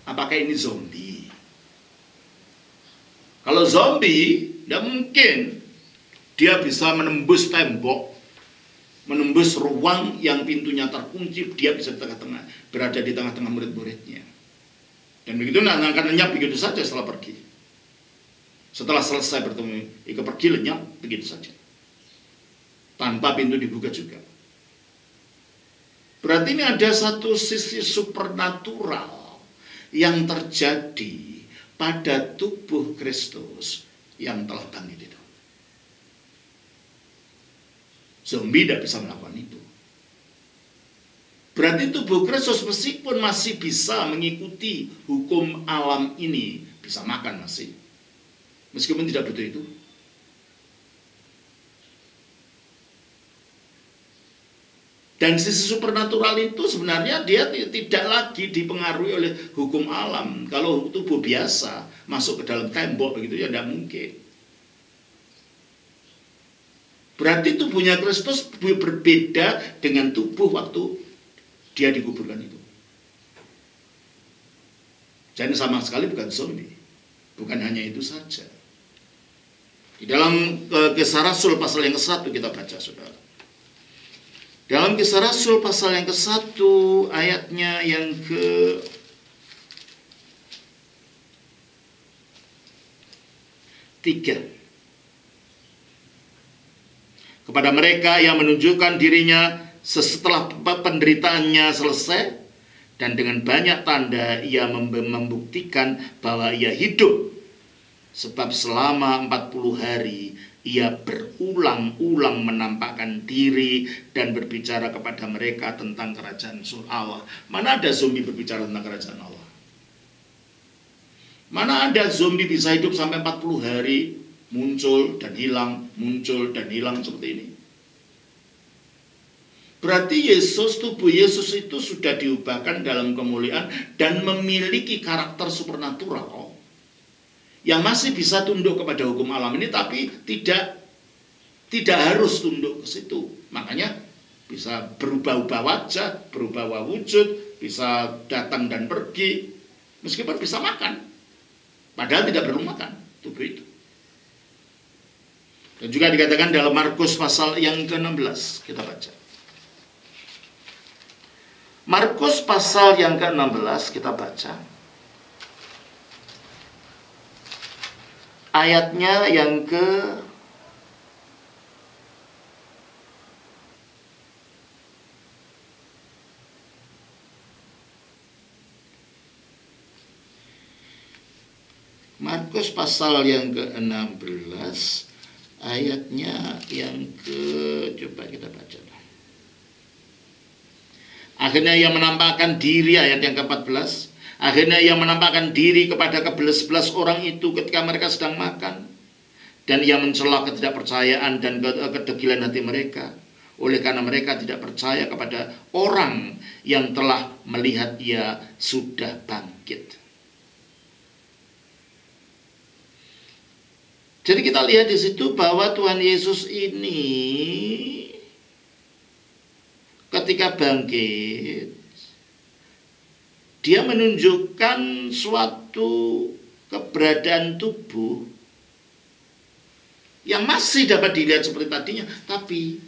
Apakah ini zombie? Kalau zombie, tidak mungkin dia bisa menembus tembok menembus ruang yang pintunya terkunci, dia bisa di tengah-tengah, berada di tengah-tengah murid-muridnya. Dan begitu akan lenyap begitu saja setelah pergi. Setelah selesai bertemu, Ika pergi lenyap begitu saja, tanpa pintu dibuka juga. Berarti ini ada satu sisi supernatural yang terjadi pada tubuh Kristus yang telah bangkit itu. Zombie tidak bisa melakukan itu. Berarti tubuh Kristus meskipun masih bisa mengikuti hukum alam ini, bisa makan masih, meskipun tidak butuh itu. Dan sisi supernatural itu sebenarnya dia tidak lagi dipengaruhi oleh hukum alam. Kalau tubuh biasa masuk ke dalam tembok begitu ya tidak mungkin. Berarti tubuhnya Kristus berbeda dengan tubuh waktu dia dikuburkan itu. Jadi sama sekali bukan zombie. Bukan hanya itu saja. Di dalam Kisah Rasul pasal yang ke-1 kita baca, saudara. Dalam Kisah Rasul pasal yang ke-1 ayatnya yang ke-3. Kepada mereka yang menunjukkan dirinya setelah penderitaannya selesai, dan dengan banyak tanda ia membuktikan bahwa ia hidup. Sebab selama 40 hari ia berulang-ulang menampakkan diri dan berbicara kepada mereka tentang kerajaan Allah. Mana ada zombie berbicara tentang kerajaan Allah? Mana ada zombie bisa hidup sampai 40 hari, muncul dan hilang seperti ini? Berarti tubuh Yesus itu sudah diubahkan dalam kemuliaan dan memiliki karakter supernatural yang masih bisa tunduk kepada hukum alam ini, tapi tidak harus tunduk ke situ. Makanya bisa berubah-ubah wajah, berubah wujud, bisa datang dan pergi, meskipun bisa makan, padahal tidak perlu makan tubuh itu. Dan juga dikatakan dalam Markus pasal yang ke-16, kita baca. Markus pasal yang ke-16 kita baca. Ayatnya yang ke Markus pasal yang ke-16 ayatnya yang coba kita baca. Akhirnya ia menampakkan diri, ayat yang ke-14. Akhirnya ia menampakkan diri kepada ke-11 orang itu ketika mereka sedang makan. Dan ia mencela ketidakpercayaan dan kedegilan hati mereka. Oleh karena mereka tidak percaya kepada orang yang telah melihat ia sudah bangkit. Jadi kita lihat di situ bahwa Tuhan Yesus ini ketika bangkit, dia menunjukkan suatu keberadaan tubuh yang masih dapat dilihat seperti tadinya, tapi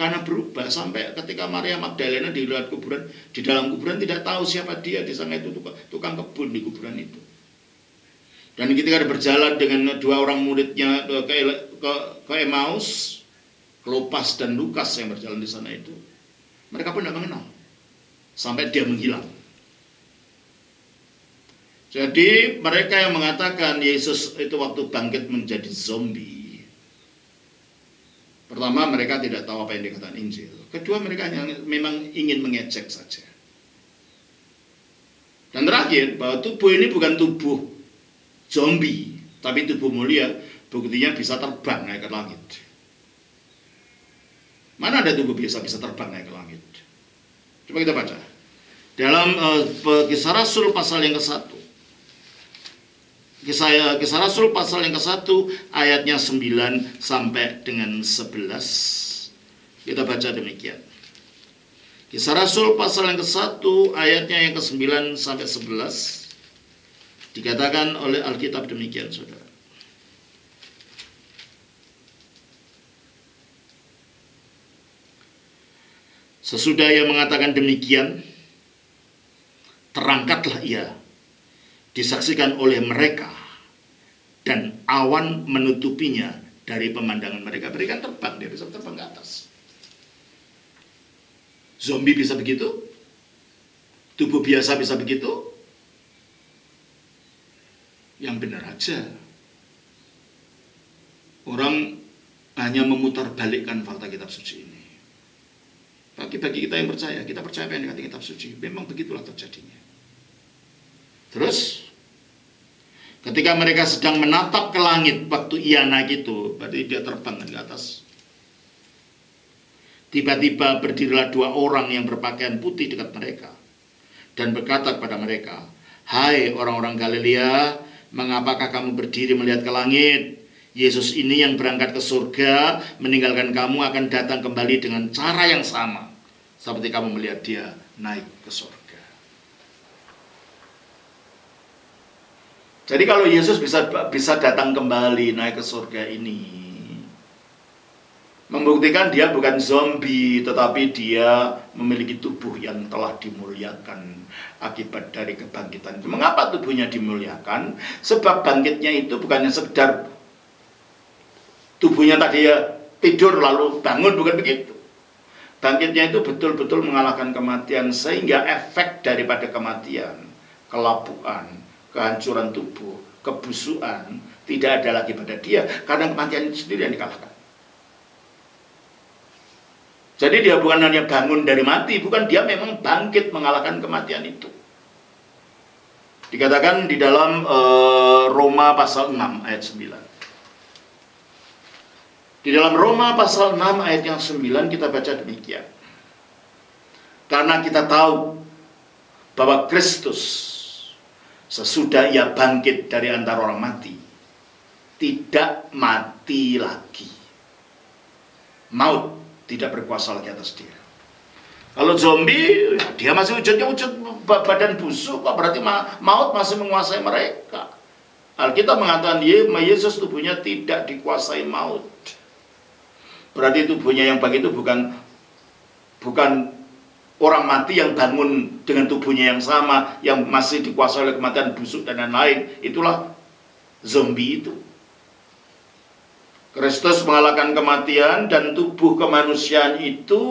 karena berubah sampai ketika Maria Magdalena dilihat kuburan, di dalam kuburan tidak tahu siapa dia, di sana itu tukang kebun di kuburan itu. Dan ketika dia berjalan dengan dua orang muridnya ke Emmaus, Klopas dan Lukas yang berjalan di sana itu, mereka pun tidak mengenal sampai dia menghilang. Jadi mereka yang mengatakan Yesus itu waktu bangkit menjadi zombie, pertama mereka tidak tahu apa yang dikatakan Injil. Kedua, mereka memang ingin mengejek saja. Dan terakhir, bahwa tubuh ini bukan tubuh zombie, tapi tubuh mulia, buktinya bisa terbang naik ke langit. Mana ada tubuh biasa bisa terbang naik ke langit? Coba kita baca dalam Kisah Rasul pasal yang ke-1. Kisah Rasul pasal yang ke-1 ayatnya 9 sampai dengan 11. Kita baca demikian. Kisah Rasul pasal yang ke-1 ayatnya yang ke-9 sampai 11. Dikatakan oleh Alkitab demikian, saudara. Sesudah ia mengatakan demikian, terangkatlah ia, disaksikan oleh mereka, dan awan menutupinya dari pemandangan mereka. Mereka terbang, dia bisa terbang ke atas. Zombie bisa begitu? Tubuh biasa bisa begitu? Yang benar aja. Orang hanya memutarbalikkan fakta kitab suci ini. Bagi kita yang percaya, kita percaya apa yang dikatakan kitab suci. Memang begitulah terjadinya. Terus, ketika mereka sedang menatap ke langit waktu ia naik itu, berarti dia terbang ke atas. Tiba-tiba berdirilah dua orang yang berpakaian putih dekat mereka dan berkata kepada mereka, "Hai orang-orang Galilea, mengapakah kamu berdiri melihat ke langit? Yesus ini yang berangkat ke surga, meninggalkan kamu akan datang kembali dengan cara yang sama seperti kamu melihat dia naik ke surga." Jadi kalau Yesus bisa datang kembali naik ke surga ini, membuktikan dia bukan zombie, tetapi dia memiliki tubuh yang telah dimuliakan akibat dari kebangkitan. Mengapa tubuhnya dimuliakan? Sebab bangkitnya itu bukannya sekedar tubuhnya tadi ya tidur lalu bangun, bukan begitu. Bangkitnya itu betul-betul mengalahkan kematian, sehingga efek daripada kematian, kelapuan, kehancuran tubuh, kebusukan tidak ada lagi pada dia, karena kematian itu sendiri yang dikalahkan. Jadi dia bukan hanya bangun dari mati, bukan, dia memang bangkit mengalahkan kematian itu. Dikatakan di dalam Roma pasal 6 ayat 9. Di dalam Roma pasal 6 ayat yang 9 kita baca demikian. Karena kita tahu bahwa Kristus sesudah ia bangkit dari antara orang mati, tidak mati lagi. Maut tidak berkuasa lagi atas dia. Kalau zombie, dia masih wujud badan busuk, berarti maut masih menguasai mereka. Alkitab mengatakan Yesus tubuhnya tidak dikuasai maut. Berarti tubuhnya yang bangkit itu bukan orang mati yang bangun dengan tubuhnya yang sama, yang masih dikuasai oleh kematian, busuk dan lain-lain. Itulah zombie itu. Kristus mengalahkan kematian, dan tubuh kemanusiaan itu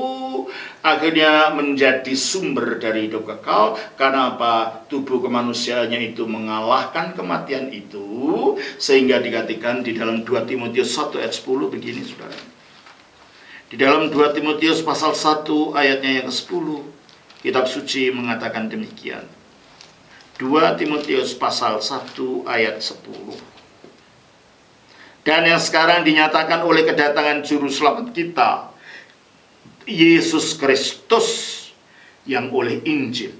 akhirnya menjadi sumber dari hidup kekal. Karena apa? Tubuh kemanusiaannya itu mengalahkan kematian itu, sehingga dikatakan di dalam 2 Timotius 1 ayat 10 begini, saudara. Di dalam 2 Timotius pasal 1 ayatnya yang ke-10, kitab suci mengatakan demikian. 2 Timotius pasal 1 ayat 10. Dan yang sekarang dinyatakan oleh kedatangan juru selamat kita, Yesus Kristus, yang oleh Injil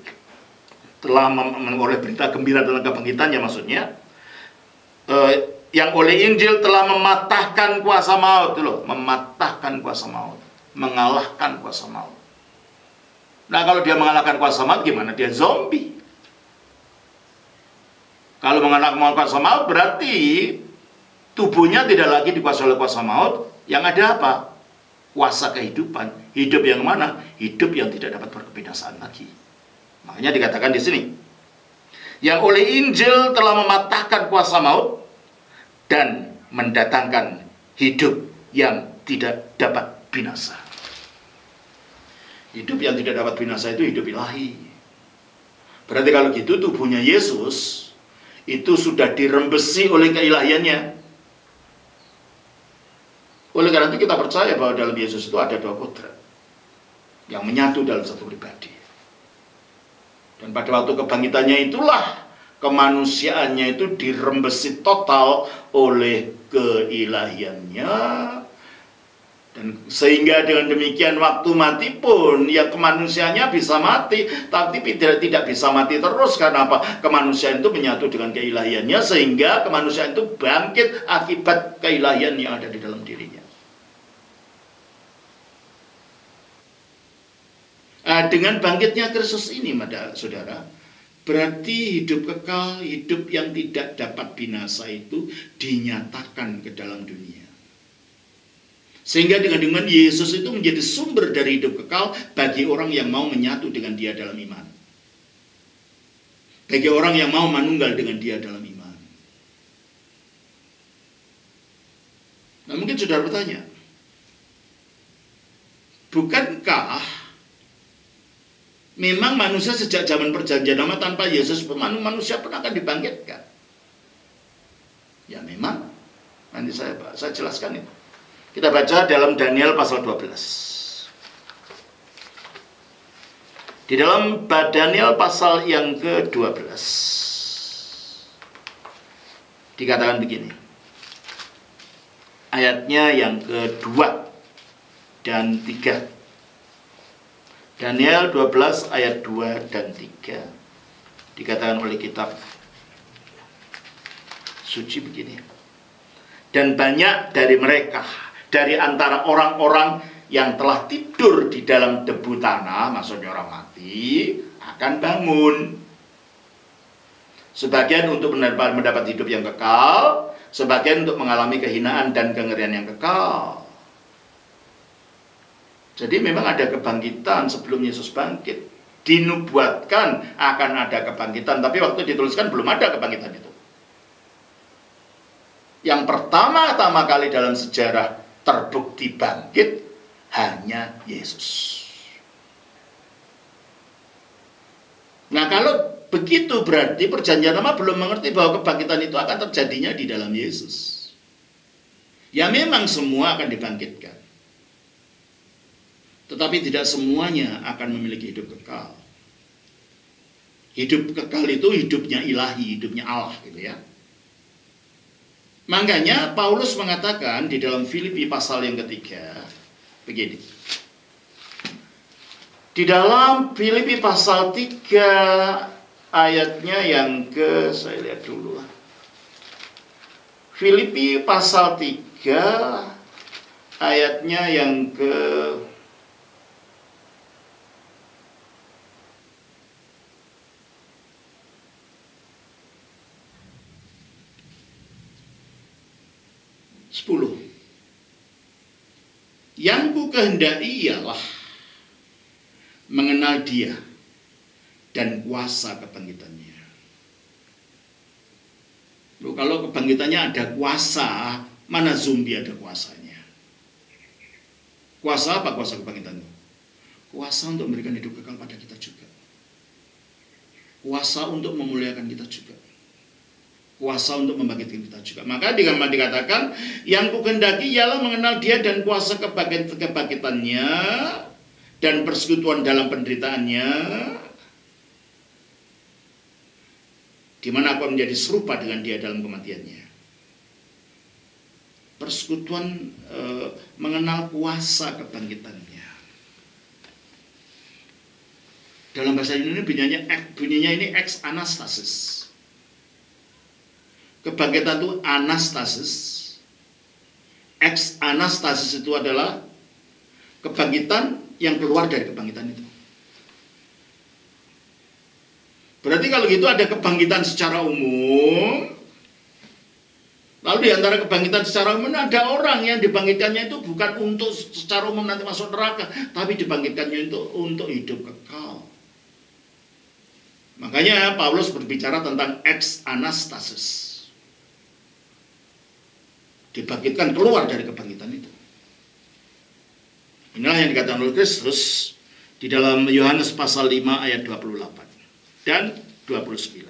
telah oleh berita gembira tentang kebangkitannya, maksudnya yang oleh Injil telah mematahkan kuasa maut, mematahkan kuasa maut, mengalahkan kuasa maut. Nah, kalau dia mengalahkan kuasa maut, gimana? Dia zombie. Kalau mengalahkan kuasa maut, berarti tubuhnya tidak lagi dikuasai oleh kuasa maut. Yang ada apa? Kuasa kehidupan. Hidup yang mana? Hidup yang tidak dapat berkebinasaan lagi. Makanya dikatakan di sini, yang oleh Injil telah mematahkan kuasa maut dan mendatangkan hidup yang tidak dapat binasa. Hidup yang tidak dapat binasa itu hidup ilahi. Berarti kalau gitu tubuhnya Yesus itu sudah dirembesi oleh keilahiannya. Oleh karena itu kita percaya bahwa dalam Yesus itu ada dua kodrat yang menyatu dalam satu pribadi. Dan pada waktu kebangkitannya itulah kemanusiaannya itu dirembesi total oleh keilahiannya, dan sehingga dengan demikian waktu mati pun ya kemanusiaannya bisa mati, tapi tidak bisa mati terus. Karena apa? Kemanusiaan itu menyatu dengan keilahiannya, sehingga kemanusiaan itu bangkit akibat keilahian yang ada di dalam dirinya. Dengan bangkitnya Kristus ini, saudara, berarti hidup kekal, hidup yang tidak dapat binasa itu dinyatakan ke dalam dunia. Sehingga dengan Yesus itu menjadi sumber dari hidup kekal bagi orang yang mau menyatu dengan Dia dalam iman. Bagi orang yang mau manunggal dengan Dia dalam iman. Nah, mungkin saudara bertanya, bukankah memang manusia sejak zaman perjanjian lama tanpa Yesus manusia pun akan dibangkitkan? Ya memang. Nanti saya jelaskan itu. Kita baca dalam Daniel pasal 12. Di dalam Daniel pasal yang ke-12 dikatakan begini. Ayatnya yang kedua dan 3. Daniel 12 ayat 2 dan 3 dikatakan oleh kitab suci begini. Dan banyak dari mereka, dari antara orang-orang yang telah tidur di dalam debu tanah, maksudnya orang mati, akan bangun. Sebagian untuk mendapat hidup yang kekal, sebagian untuk mengalami kehinaan dan kengerian yang kekal. Jadi memang ada kebangkitan sebelum Yesus bangkit. Dinubuatkan akan ada kebangkitan, tapi waktu dituliskan belum ada kebangkitan itu. Yang pertama-tama kali dalam sejarah terbukti bangkit hanya Yesus. Nah, kalau begitu berarti perjanjian lama belum mengerti bahwa kebangkitan itu akan terjadinya di dalam Yesus. Ya memang semua akan dibangkitkan. Tetapi tidak semuanya akan memiliki hidup kekal. Hidup kekal itu hidupnya ilahi, hidupnya Allah gitu ya. Makanya Paulus mengatakan di dalam Filipi pasal yang ketiga begini. Di dalam Filipi pasal 3 ayatnya yang saya lihat dulu. Filipi pasal 3 ayatnya yang ke 10. Yang ku kehendaki ialah mengenal Dia dan kuasa kebangkitannya. Loh, kalau kebangkitannya ada kuasa, mana zombie ada kuasanya? Kuasa apa kuasa kebangkitannya? Kuasa untuk memberikan hidup kekal pada kita juga. Kuasa untuk memuliakan kita juga. Kuasa untuk membangkitkan kita juga. Maka dikatakan yang kukendaki ialah mengenal Dia dan kuasa kebangkitannya dan persekutuan dalam penderitaannya, di mana aku menjadi serupa dengan Dia dalam kematiannya. Persekutuan mengenal kuasa kebangkitannya. Dalam bahasa Indonesia bunyinya ini ex anastasis. Kebangkitan itu anastasis. Ex anastasis itu adalah kebangkitan yang keluar dari kebangkitan itu. Berarti kalau gitu ada kebangkitan secara umum. Lalu di antara kebangkitan secara umum ada orang yang dibangkitkannya itu bukan untuk secara umum nanti masuk neraka, tapi dibangkitkannya itu untuk hidup kekal. Makanya Paulus berbicara tentang ex anastasis. Dibangkitkan keluar dari kebangkitan itu. Inilah yang dikatakan oleh Kristus di dalam Yohanes pasal 5 ayat 28 dan 29.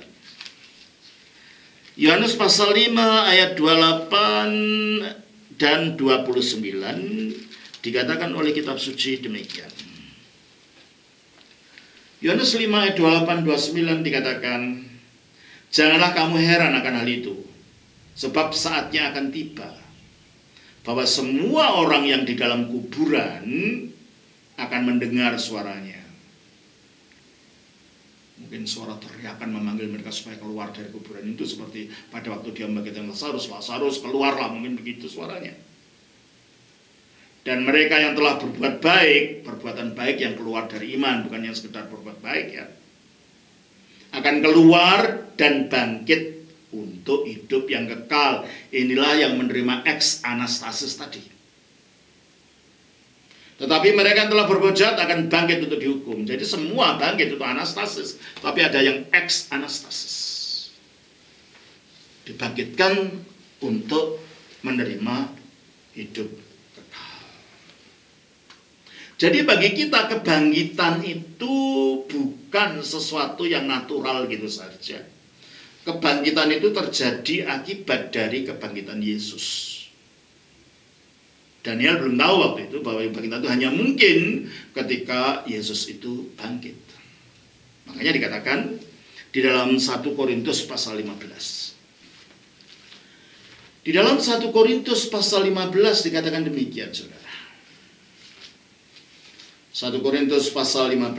Yohanes pasal 5 ayat 28 dan 29 dikatakan oleh kitab suci demikian. Yohanes 5 ayat 28 29 dikatakan, janganlah kamu heran akan hal itu, sebab saatnya akan tiba bahwa semua orang yang di dalam kuburan akan mendengar suaranya. Mungkin suara teriakan memanggil mereka supaya keluar dari kuburan itu, seperti pada waktu dia membangkitkan Lazarus, keluarlah, mungkin begitu suaranya. Dan mereka yang telah berbuat baik, perbuatan baik yang keluar dari iman, bukan yang sekedar berbuat baik ya, akan keluar dan bangkit untuk hidup yang kekal. Inilah yang menerima ex anastasis tadi. Tetapi mereka yang telah berbuat jahat akan bangkit untuk dihukum. Jadi semua bangkit itu anastasis. Tapi ada yang ex anastasis. Dibangkitkan untuk menerima hidup kekal. Jadi bagi kita kebangkitan itu bukan sesuatu yang natural gitu saja. Kebangkitan itu terjadi akibat dari kebangkitan Yesus. Daniel belum tahu waktu itu bahwa kebangkitan itu hanya mungkin ketika Yesus itu bangkit. Makanya dikatakan di dalam 1 Korintus pasal 15. Di dalam 1 Korintus pasal 15 dikatakan demikian, saudara. 1 Korintus pasal 15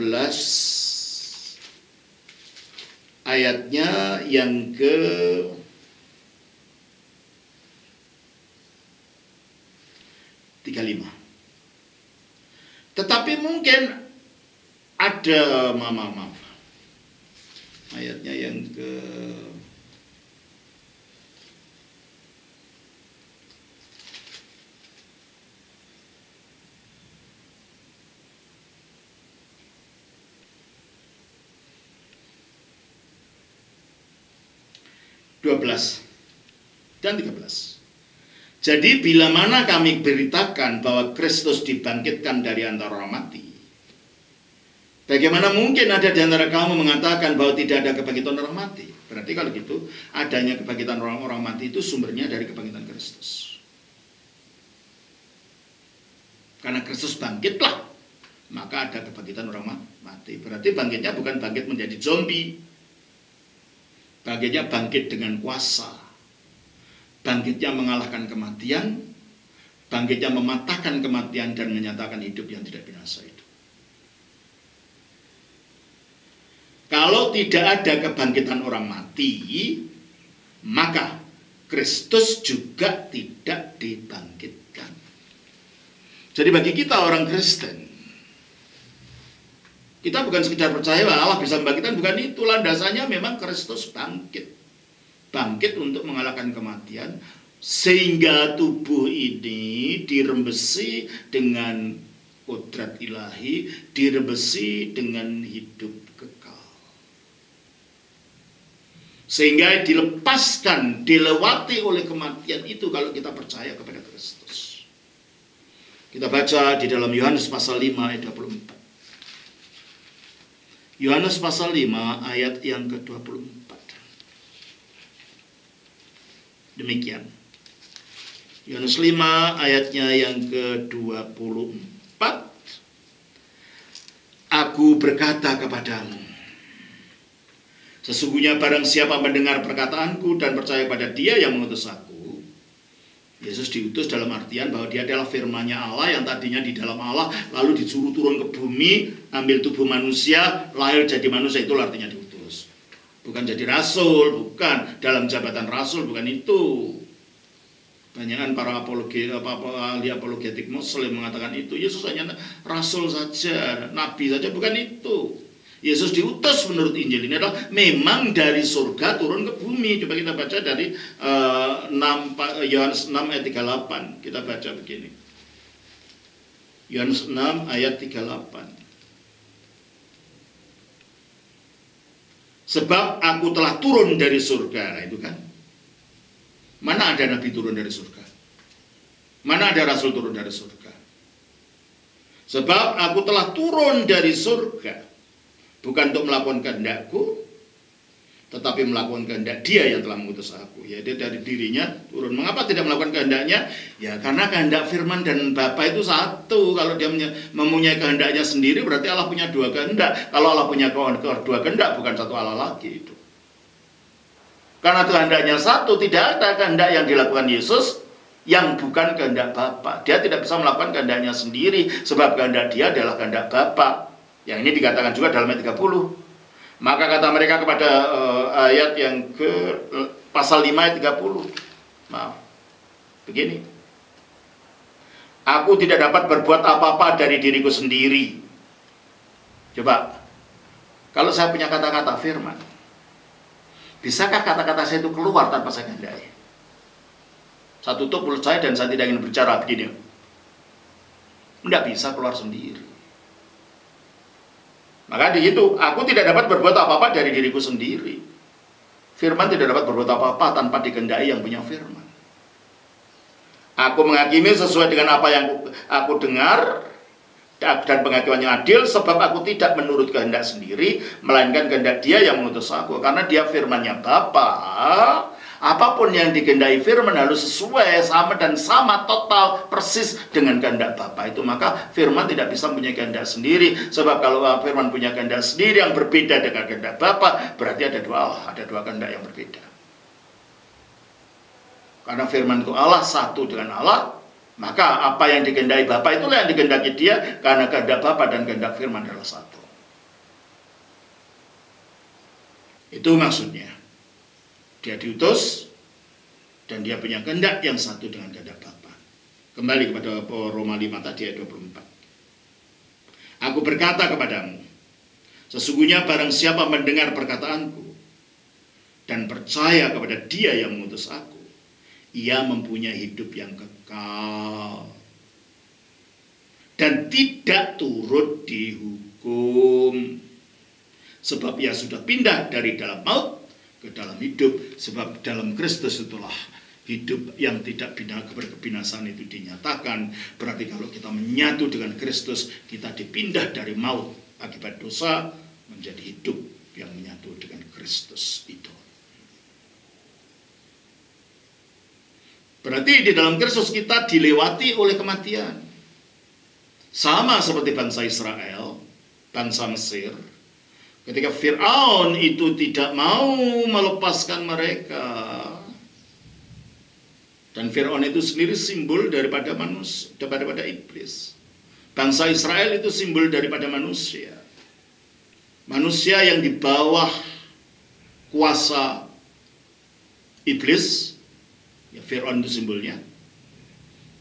ayatnya yang ke 35. Tetapi mungkin ada maaf. Ayatnya yang ke 12 dan 13. Jadi bila mana kami beritakan bahwa Kristus dibangkitkan dari antara orang mati, bagaimana mungkin ada di antara kamu mengatakan bahwa tidak ada kebangkitan orang mati? Berarti kalau gitu, adanya kebangkitan orang-orang mati itu sumbernya dari kebangkitan Kristus. Karena Kristus bangkitlah, maka ada kebangkitan orang mati. Berarti bangkitnya bukan bangkit menjadi zombie. Bangkitnya bangkit dengan kuasa. Bangkitnya mengalahkan kematian, bangkitnya mematahkan kematian dan menyatakan hidup yang tidak binasa itu. Kalau tidak ada kebangkitan orang mati, maka Kristus juga tidak dibangkitkan. Jadi bagi kita orang Kristen, kita bukan sekedar percaya bahwa Allah bisa membangkitkan, bukan itu. Landasannya memang Kristus bangkit. Bangkit untuk mengalahkan kematian, sehingga tubuh ini dirembesi dengan kodrat ilahi, dirembesi dengan hidup kekal. Sehingga dilepaskan, dilewati oleh kematian itu kalau kita percaya kepada Kristus. Kita baca di dalam Yohanes pasal 5 ayat 24. Yohanes pasal 5 ayat yang ke-24. Demikian. Yohanes 5 ayatnya yang ke-24. Aku berkata kepadamu, sesungguhnya barang siapa mendengar perkataanku dan percaya pada Dia yang mengutus aku. Yesus diutus dalam artian bahwa dia adalah firman-Nya Allah yang tadinya di dalam Allah, lalu disuruh turun ke bumi, ambil tubuh manusia, lahir jadi manusia, itu artinya diutus. Bukan jadi rasul, bukan dalam jabatan rasul, bukan itu. Banyakan para ahli apologetik Muslim mengatakan itu. Yesus hanya rasul saja, nabi saja, bukan itu. Yesus diutus menurut Injil ini adalah memang dari surga turun ke bumi. Coba kita baca dari Yohanes 6 ayat 38. Kita baca begini. Yohanes 6 ayat 38. Sebab aku telah turun dari surga. Nah itu kan. Mana ada nabi turun dari surga? Mana ada rasul turun dari surga? Sebab aku telah turun dari surga. Bukan untuk melakukan kehendakku, tetapi melakukan kehendak Dia yang telah mengutus aku. Ya, dia dari dirinya turun. Mengapa tidak melakukan kehendaknya? Ya karena kehendak firman dan Bapa itu satu. Kalau dia mempunyai kehendaknya sendiri, berarti Allah punya dua kehendak. Kalau Allah punya dua kehendak, bukan satu Allah lagi itu. Karena kehendaknya satu, tidak ada kehendak yang dilakukan Yesus yang bukan kehendak Bapa. Dia tidak bisa melakukan kehendaknya sendiri, sebab kehendak Dia adalah kehendak Bapa. Yang ini dikatakan juga dalam ayat 30. Maka kata mereka kepada ayat yang ke pasal 5 ayat 30. Maaf. Begini. Aku tidak dapat berbuat apa-apa dari diriku sendiri. Coba. Kalau saya punya kata-kata firman, bisakah kata-kata saya itu keluar tanpa saya kehendaki? Saya tutup mulut saya dan saya tidak ingin bicara begini. Tidak bisa keluar sendiri. Maka di situ, aku tidak dapat berbuat apa-apa dari diriku sendiri. Firman tidak dapat berbuat apa-apa tanpa dikehendaki yang punya firman. Aku menghakimi sesuai dengan apa yang aku dengar, dan penghakiman yang adil, sebab aku tidak menurut kehendak sendiri, melainkan kehendak Dia yang mengutus aku. Karena Dia firman-Nya Bapa, apapun yang dikehendaki firman harus sesuai, sama dan sama, total, persis dengan kehendak Bapa itu. Maka firman tidak bisa punya kehendak sendiri, sebab kalau firman punya kehendak sendiri yang berbeda dengan kehendak Bapa, berarti ada dua kehendak yang berbeda. Karena firman itu Allah, satu dengan Allah, maka apa yang dikehendaki Bapa itulah yang dikehendaki Dia, karena kehendak Bapa dan kehendak firman adalah satu. Itu maksudnya. Dia diutus dan Dia punya kehendak yang satu dengan kehendak Bapa. Kembali kepada Roma 5 tadi ayat 24. Aku berkata kepadamu, sesungguhnya barang siapa mendengar perkataanku dan percaya kepada Dia yang mengutus aku, ia mempunyai hidup yang kekal dan tidak turut dihukum, sebab ia sudah pindah dari dalam maut ke dalam hidup. Sebab dalam Kristus itulah hidup yang tidak berkebinasaan itu dinyatakan. Berarti kalau kita menyatu dengan Kristus, kita dipindah dari maut akibat dosa menjadi hidup yang menyatu dengan Kristus itu. Berarti di dalam Kristus kita dilewati oleh kematian. Sama seperti bangsa Israel, bangsa Mesir. Ketika Fir'aun itu tidak mau melepaskan mereka. Dan Fir'aun itu sendiri simbol daripada manusia, daripada iblis. Bangsa Israel itu simbol daripada manusia. Manusia yang di bawah kuasa iblis, ya, Fir'aun itu simbolnya,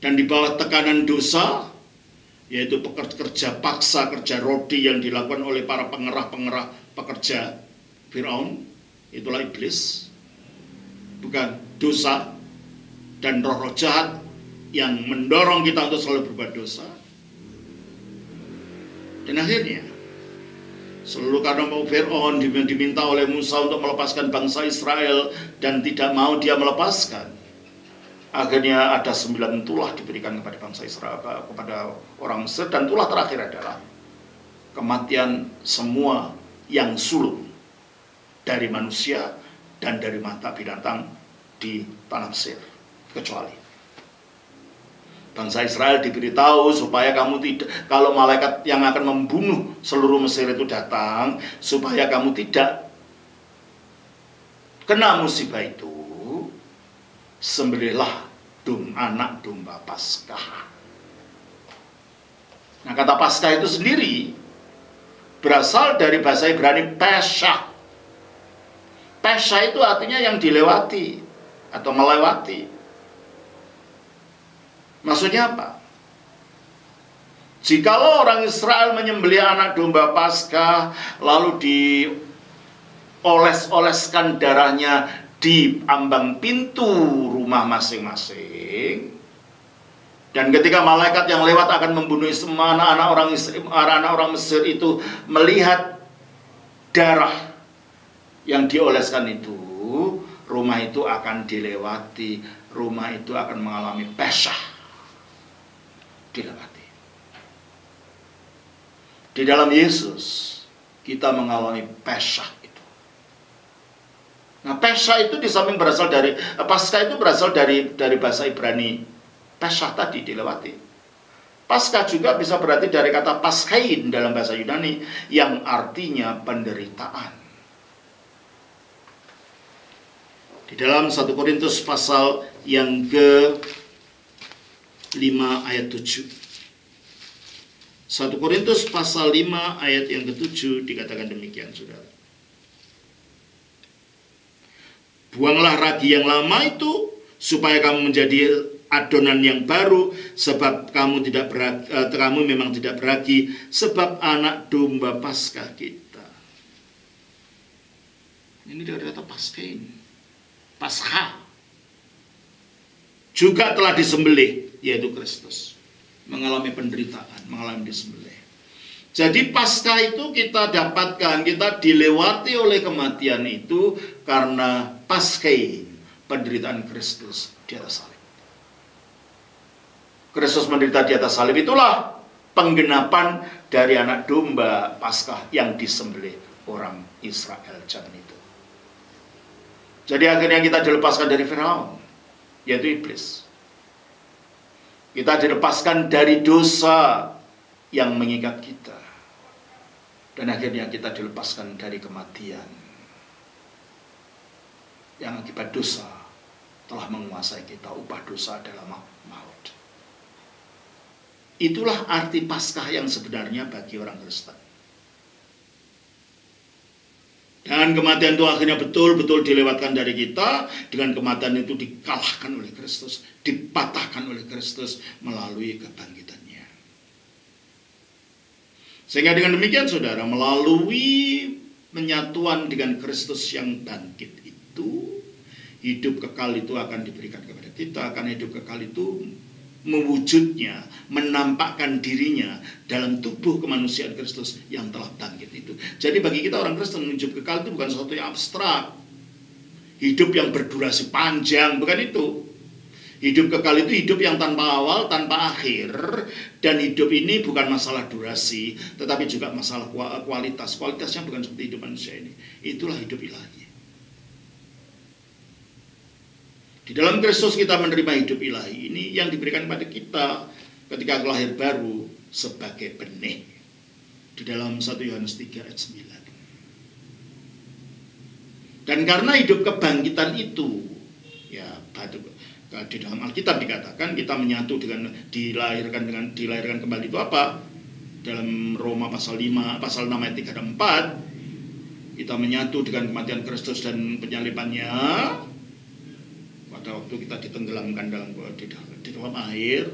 dan di bawah tekanan dosa, yaitu pekerja paksa, kerja rodi yang dilakukan oleh para pengerah-pengerah pekerja Fir'aun, itulah iblis, bukan dosa dan roh-roh jahat yang mendorong kita untuk selalu berbuat dosa. Dan akhirnya seluruh karena mau Fir'aun diminta oleh Musa untuk melepaskan bangsa Israel dan tidak mau dia melepaskan. Akhirnya ada 9 tulah diberikan kepada bangsa Israel, kepada orang Mesir, dan tulah terakhir adalah kematian semua yang sulung dari manusia dan dari mata binatang di tanah Mesir, kecuali bangsa Israel diberitahu supaya kamu tidak, kalau malaikat yang akan membunuh seluruh Mesir itu datang, supaya kamu tidak kena musibah itu, sembelihlah anak domba Paskah. Nah, kata Paskah itu sendiri berasal dari bahasa Ibrani Pesah. Pesah itu artinya yang dilewati atau melewati. Maksudnya apa? Jikalau orang Israel menyembelih anak domba Paskah, lalu dioles-oleskan darahnya di ambang pintu rumah masing-masing, dan ketika malaikat yang lewat akan membunuh anak-anak orang Mesir itu melihat darah yang dioleskan itu, rumah itu akan dilewati, rumah itu akan mengalami Pesah, dilewati. Di dalam Yesus kita mengalami Pesah. Nah, Pesah itu di samping berasal dari Paskah, itu berasal dari bahasa Ibrani Pesah tadi, dilewati. Paskah juga bisa berarti dari kata Paskain dalam bahasa Yunani yang artinya penderitaan. Di dalam 1 Korintus pasal yang ke-5 ayat 7. 1 Korintus pasal 5 ayat yang ke-7 dikatakan demikian, saudara. Buanglah ragi yang lama itu supaya kamu menjadi adonan yang baru, sebab kamu memang tidak beragi, sebab anak domba Paskah kita. Ini dari kata Paskain, Paskah, juga telah disembelih, yaitu Kristus. mengalami penderitaan, mengalami disembelih. Jadi Paskah itu kita dapatkan, kita dilewati oleh kematian itu karena Paskein, penderitaan Kristus di atas salib. Kristus menderita di atas salib, itulah penggenapan dari anak domba Paskah yang disembelih orang Israel zaman itu. Jadi akhirnya kita dilepaskan dari Firaun, yaitu iblis. Kita dilepaskan dari dosa yang mengikat kita. Dan akhirnya kita dilepaskan dari kematian yang akibat dosa telah menguasai kita. Upah dosa adalah maut. Itulah arti Paskah yang sebenarnya bagi orang Kristen. Dan kematian itu akhirnya betul-betul dilewatkan dari kita. Dengan kematian itu dikalahkan oleh Kristus, dipatahkan oleh Kristus melalui kebangkitannya. Sehingga dengan demikian saudara, melalui penyatuan dengan Kristus yang bangkit itu, hidup kekal itu akan diberikan kepada kita. Karena hidup kekal itu mewujudnya, menampakkan dirinya dalam tubuh kemanusiaan Kristus yang telah bangkit itu. Jadi bagi kita orang Kristen, hidup kekal itu bukan sesuatu yang abstrak, hidup yang berdurasi panjang, bukan itu. Hidup kekal itu hidup yang tanpa awal, tanpa akhir. Dan hidup ini bukan masalah durasi, tetapi juga masalah kualitas. Kualitasnya bukan seperti hidup manusia ini. Itulah hidup ilahi. Di dalam Kristus kita menerima hidup ilahi ini yang diberikan kepada kita ketika lahir baru sebagai benih. Di dalam 1 Yohanes 3 ayat 9. Dan karena hidup kebangkitan itu, ya di dalam Alkitab dikatakan kita menyatu dengan dilahirkan kembali itu apa? Dalam Roma pasal 6 ayat 3 dan 4, kita menyatu dengan kematian Kristus dan penyalibannya. Pada waktu kita ditenggelamkan di dalam air,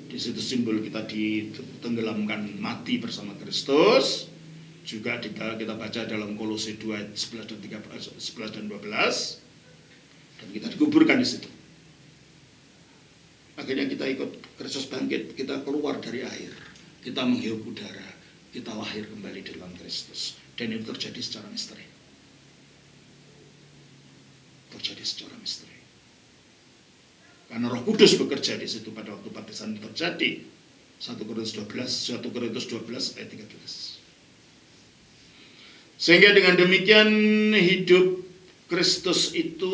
di situ simbol kita ditenggelamkan mati bersama Kristus. Juga kita baca dalam Kolose 2 ayat 11 dan 12, dan kita dikuburkan di situ. Akhirnya kita ikut Kristus bangkit, kita keluar dari air, kita menghirup udara, kita lahir kembali di dalam Kristus. Dan itu terjadi secara misteri. Karena Roh Kudus bekerja di situ pada waktu baptisan terjadi. 1 Korintus 12 ayat 13. Sehingga dengan demikian hidup Kristus itu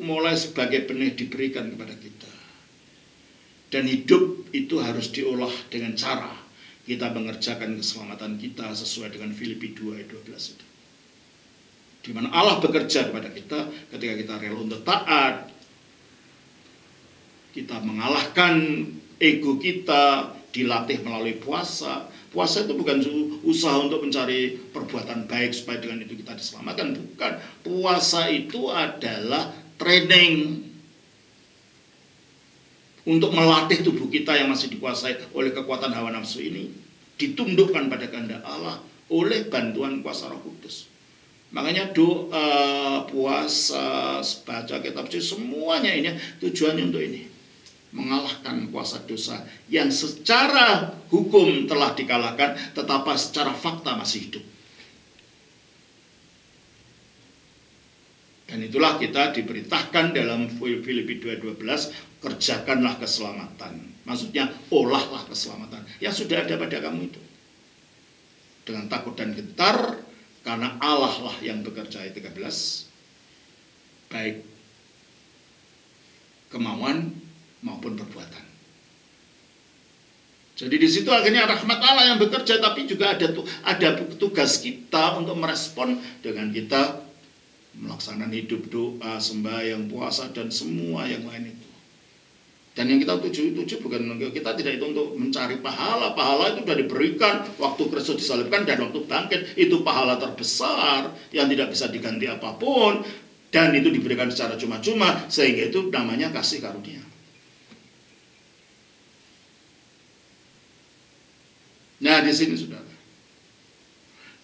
mulai sebagai benih diberikan kepada kita. Dan hidup itu harus diolah dengan cara kita mengerjakan keselamatan kita sesuai dengan Filipi 2 ayat 12 itu. Di mana Allah bekerja kepada kita ketika kita rela untuk taat. Kita mengalahkan ego kita, dilatih melalui puasa. Puasa itu bukan usaha untuk mencari perbuatan baik supaya dengan itu kita diselamatkan, bukan. Puasa itu adalah training untuk melatih tubuh kita yang masih dikuasai oleh kekuatan hawa nafsu ini, ditundukkan pada kehendak Allah oleh bantuan kuasa Roh Kudus. Makanya doa, puasa, baca kitab suci, semuanya ini tujuannya untuk ini. Mengalahkan kuasa dosa yang secara hukum telah dikalahkan, tetapi secara fakta masih hidup. Dan itulah kita diberitakan dalam Filipi 2:12, kerjakanlah keselamatan. Maksudnya olahlah keselamatan yang sudah ada pada kamu itu. Dengan takut dan gentar, karena Allah lah yang bekerja. Ayat 13. Baik kemauan maupun perbuatan. Jadi di situ akhirnya rahmat Allah yang bekerja, tapi juga ada tugas kita untuk merespon dengan kita melaksanakan hidup doa, sembahyang, puasa, dan semua yang lain itu. Dan yang kita tuju bukan, kita tidak itu untuk mencari pahala. Pahala itu sudah diberikan waktu Kristus disalibkan dan waktu bangkit. Itu pahala terbesar yang tidak bisa diganti apapun, dan itu diberikan secara cuma-cuma, sehingga itu namanya kasih karunia. Nah, di sini saudara.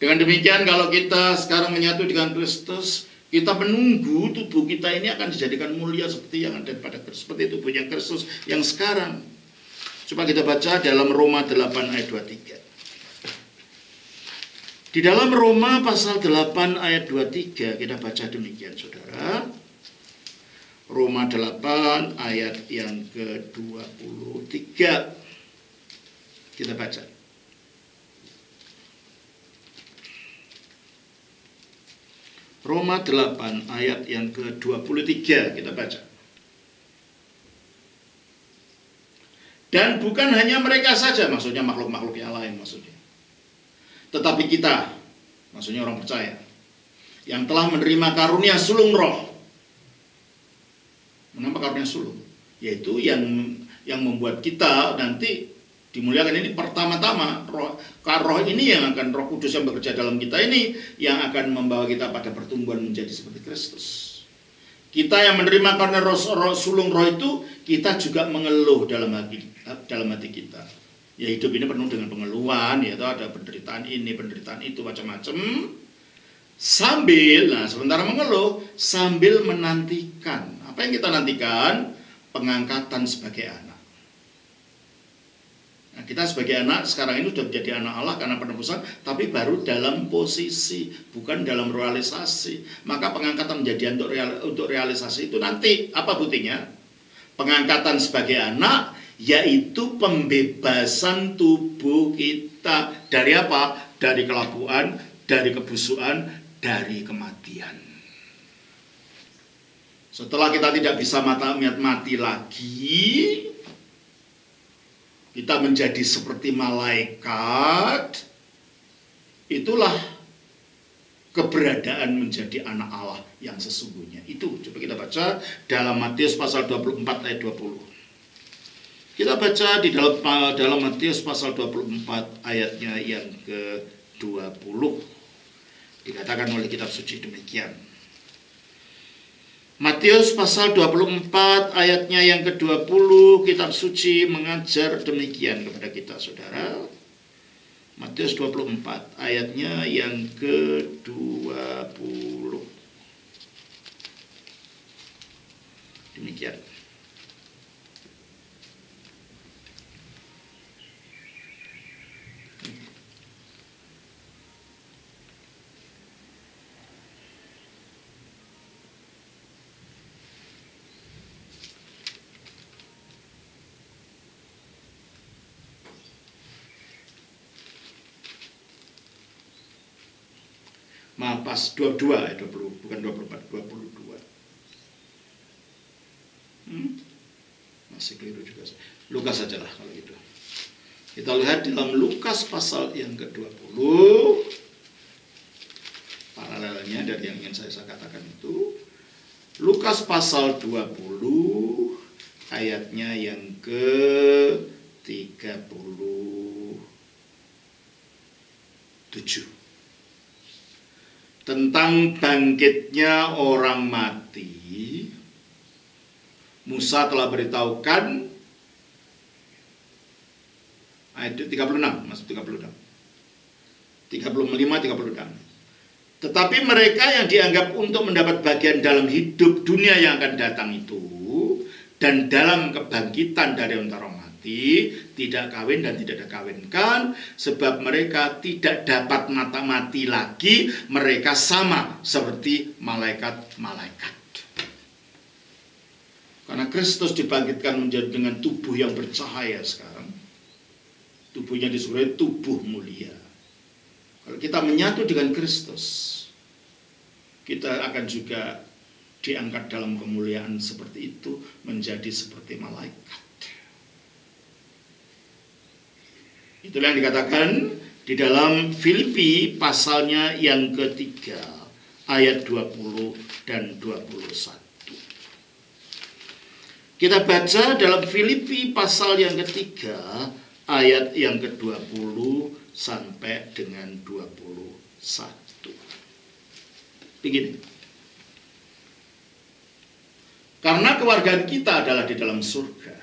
Dengan demikian, kalau kita sekarang menyatu dengan Kristus, kita menunggu tubuh kita ini akan dijadikan mulia seperti yang ada pada Kristus, seperti tubuhnya Kristus yang sekarang. Coba kita baca dalam Roma 8 ayat 23. Di dalam Roma pasal 8 ayat 23 kita baca demikian, saudara. Roma 8 ayat yang ke-23. Kita baca. Roma 8 ayat yang ke-23 kita baca. Dan bukan hanya mereka saja, maksudnya makhluk-makhluk yang lain maksudnya. Tetapi kita, maksudnya orang percaya, yang telah menerima karunia sulung roh. Menambah karunia sulung, yaitu yang membuat kita nanti dimuliakan. Ini pertama-tama roh ini yang akan, Roh Kudus yang bekerja dalam kita ini yang akan membawa kita pada pertumbuhan menjadi seperti Kristus. Kita yang menerima karunia sulung roh itu, kita juga mengeluh dalam hati kita. Ya, hidup ini penuh dengan pengeluhan, yaitu ada penderitaan ini, penderitaan itu, macam-macam. Sambil, sementara mengeluh, sambil menantikan. Apa yang kita nantikan? Pengangkatan sebagai anak. Nah, kita sebagai anak sekarang ini sudah menjadi anak Allah karena penebusan, tapi baru dalam posisi, bukan dalam realisasi. Maka pengangkatan menjadi untuk realisasi itu nanti apa buktinya? Pengangkatan sebagai anak, yaitu pembebasan tubuh kita dari apa? Dari kelakuan, dari kebusukan, dari kematian. Setelah kita tidak bisa mati lagi, kita menjadi seperti malaikat. Itulah keberadaan menjadi anak Allah yang sesungguhnya. Itu coba kita baca dalam Matius pasal 24 ayat 20. Kita baca di dalam Matius pasal 24 ayatnya yang ke-20. Dikatakan oleh kitab suci demikian. Matius pasal 24 ayatnya yang ke-20, kitab suci mengajar demikian kepada kita, saudara. Matius 24 ayatnya yang ke-20. Demikian. Maaf, pas 22 ayat 20, bukan 24, 22. Masih keliru juga. Lukas sajalah kalau gitu. Kita lihat dalam Lukas pasal yang ke-20. Paralelnya dari yang ingin saya katakan itu. Lukas pasal 20 ayatnya yang ke-37. Tentang bangkitnya orang mati, Musa telah beritahukan, ayat 36, masuk 36, 35, 36. Tetapi mereka yang dianggap untuk mendapat bagian dalam hidup dunia yang akan datang itu, dan dalam kebangkitan dari antara mati, tidak kawin dan tidak dikawinkan, sebab mereka tidak dapat mati lagi, mereka sama seperti malaikat-malaikat. Karena Kristus dibangkitkan menjadi dengan tubuh yang bercahaya sekarang. Tubuhnya di surga tubuh mulia. Kalau kita menyatu dengan Kristus, kita akan juga diangkat dalam kemuliaan seperti itu, menjadi seperti malaikat. Itulah yang dikatakan di dalam Filipi pasalnya yang ketiga, ayat 20 dan 21. Kita baca dalam Filipi pasal yang ketiga, ayat yang ke-20 sampai dengan 21. Begini. Karena keluargaan kita adalah di dalam surga.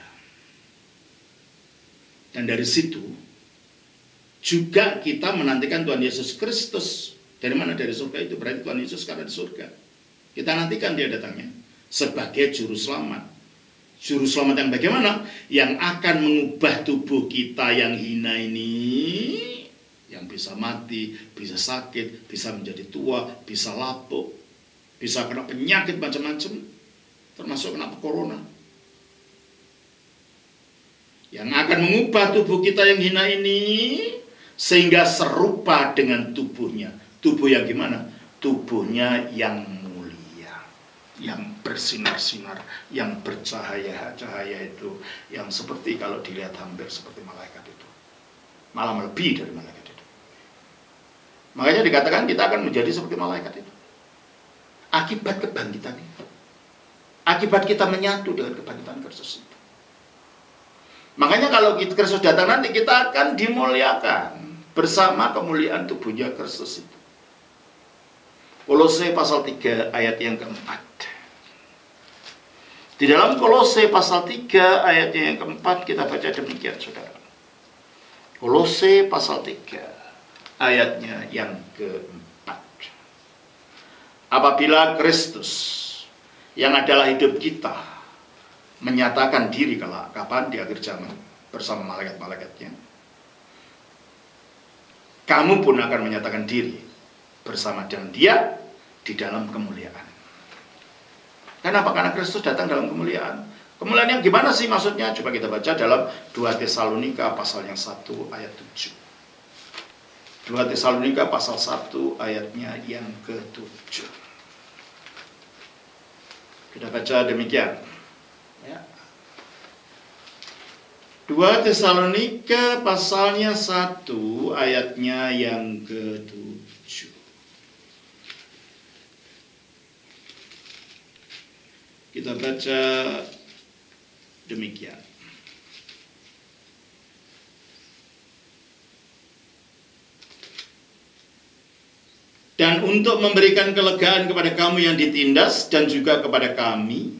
Dan dari situ juga kita menantikan Tuhan Yesus Kristus. Dari mana? Dari surga itu. Berarti Tuhan Yesus karena di surga. Kita nantikan dia datangnya sebagai juru selamat, Juru selamat yang bagaimana? Yang akan mengubah tubuh kita yang hina ini, yang bisa mati, bisa sakit, bisa menjadi tua, bisa lapuk, bisa kena penyakit macam-macam, termasuk kena corona. Yang akan mengubah tubuh kita yang hina ini sehingga serupa dengan tubuhnya. Tubuh yang gimana? Tubuhnya yang mulia, yang bersinar-sinar, yang bercahaya-cahaya itu, yang seperti kalau dilihat hampir seperti malaikat itu. Malah lebih dari malaikat itu. Makanya dikatakan kita akan menjadi seperti malaikat itu. Akibat kebangkitan itu. Akibat kita menyatu dengan kebangkitan Kristus itu. Makanya kalau Kristus datang nanti kita akan dimuliakan bersama kemuliaan tubuhnya Kristus itu. Kolose pasal 3 ayat yang keempat. Di dalam Kolose pasal 3 ayat yang keempat kita baca demikian, saudara. Kolose pasal 3 ayatnya yang keempat. Apabila Kristus yang adalah hidup kita menyatakan diri kapan di akhir zaman bersama malaikat-malaikatnya, kamu pun akan menyatakan diri bersama dengan Dia di dalam kemuliaan. Kenapa? Karena Kristus datang dalam kemuliaan. Kemuliaan yang gimana sih maksudnya? Coba kita baca dalam 2 Tesalonika pasal yang 1 ayat 7. 2 Tesalonika pasal 1 ayatnya yang ke-7. Kita baca demikian. Ya. 2 Tesalonika pasalnya 1 ayatnya yang ke-7. Kita baca demikian. Dan untuk memberikan kelegaan kepada kamu yang ditindas dan juga kepada kami,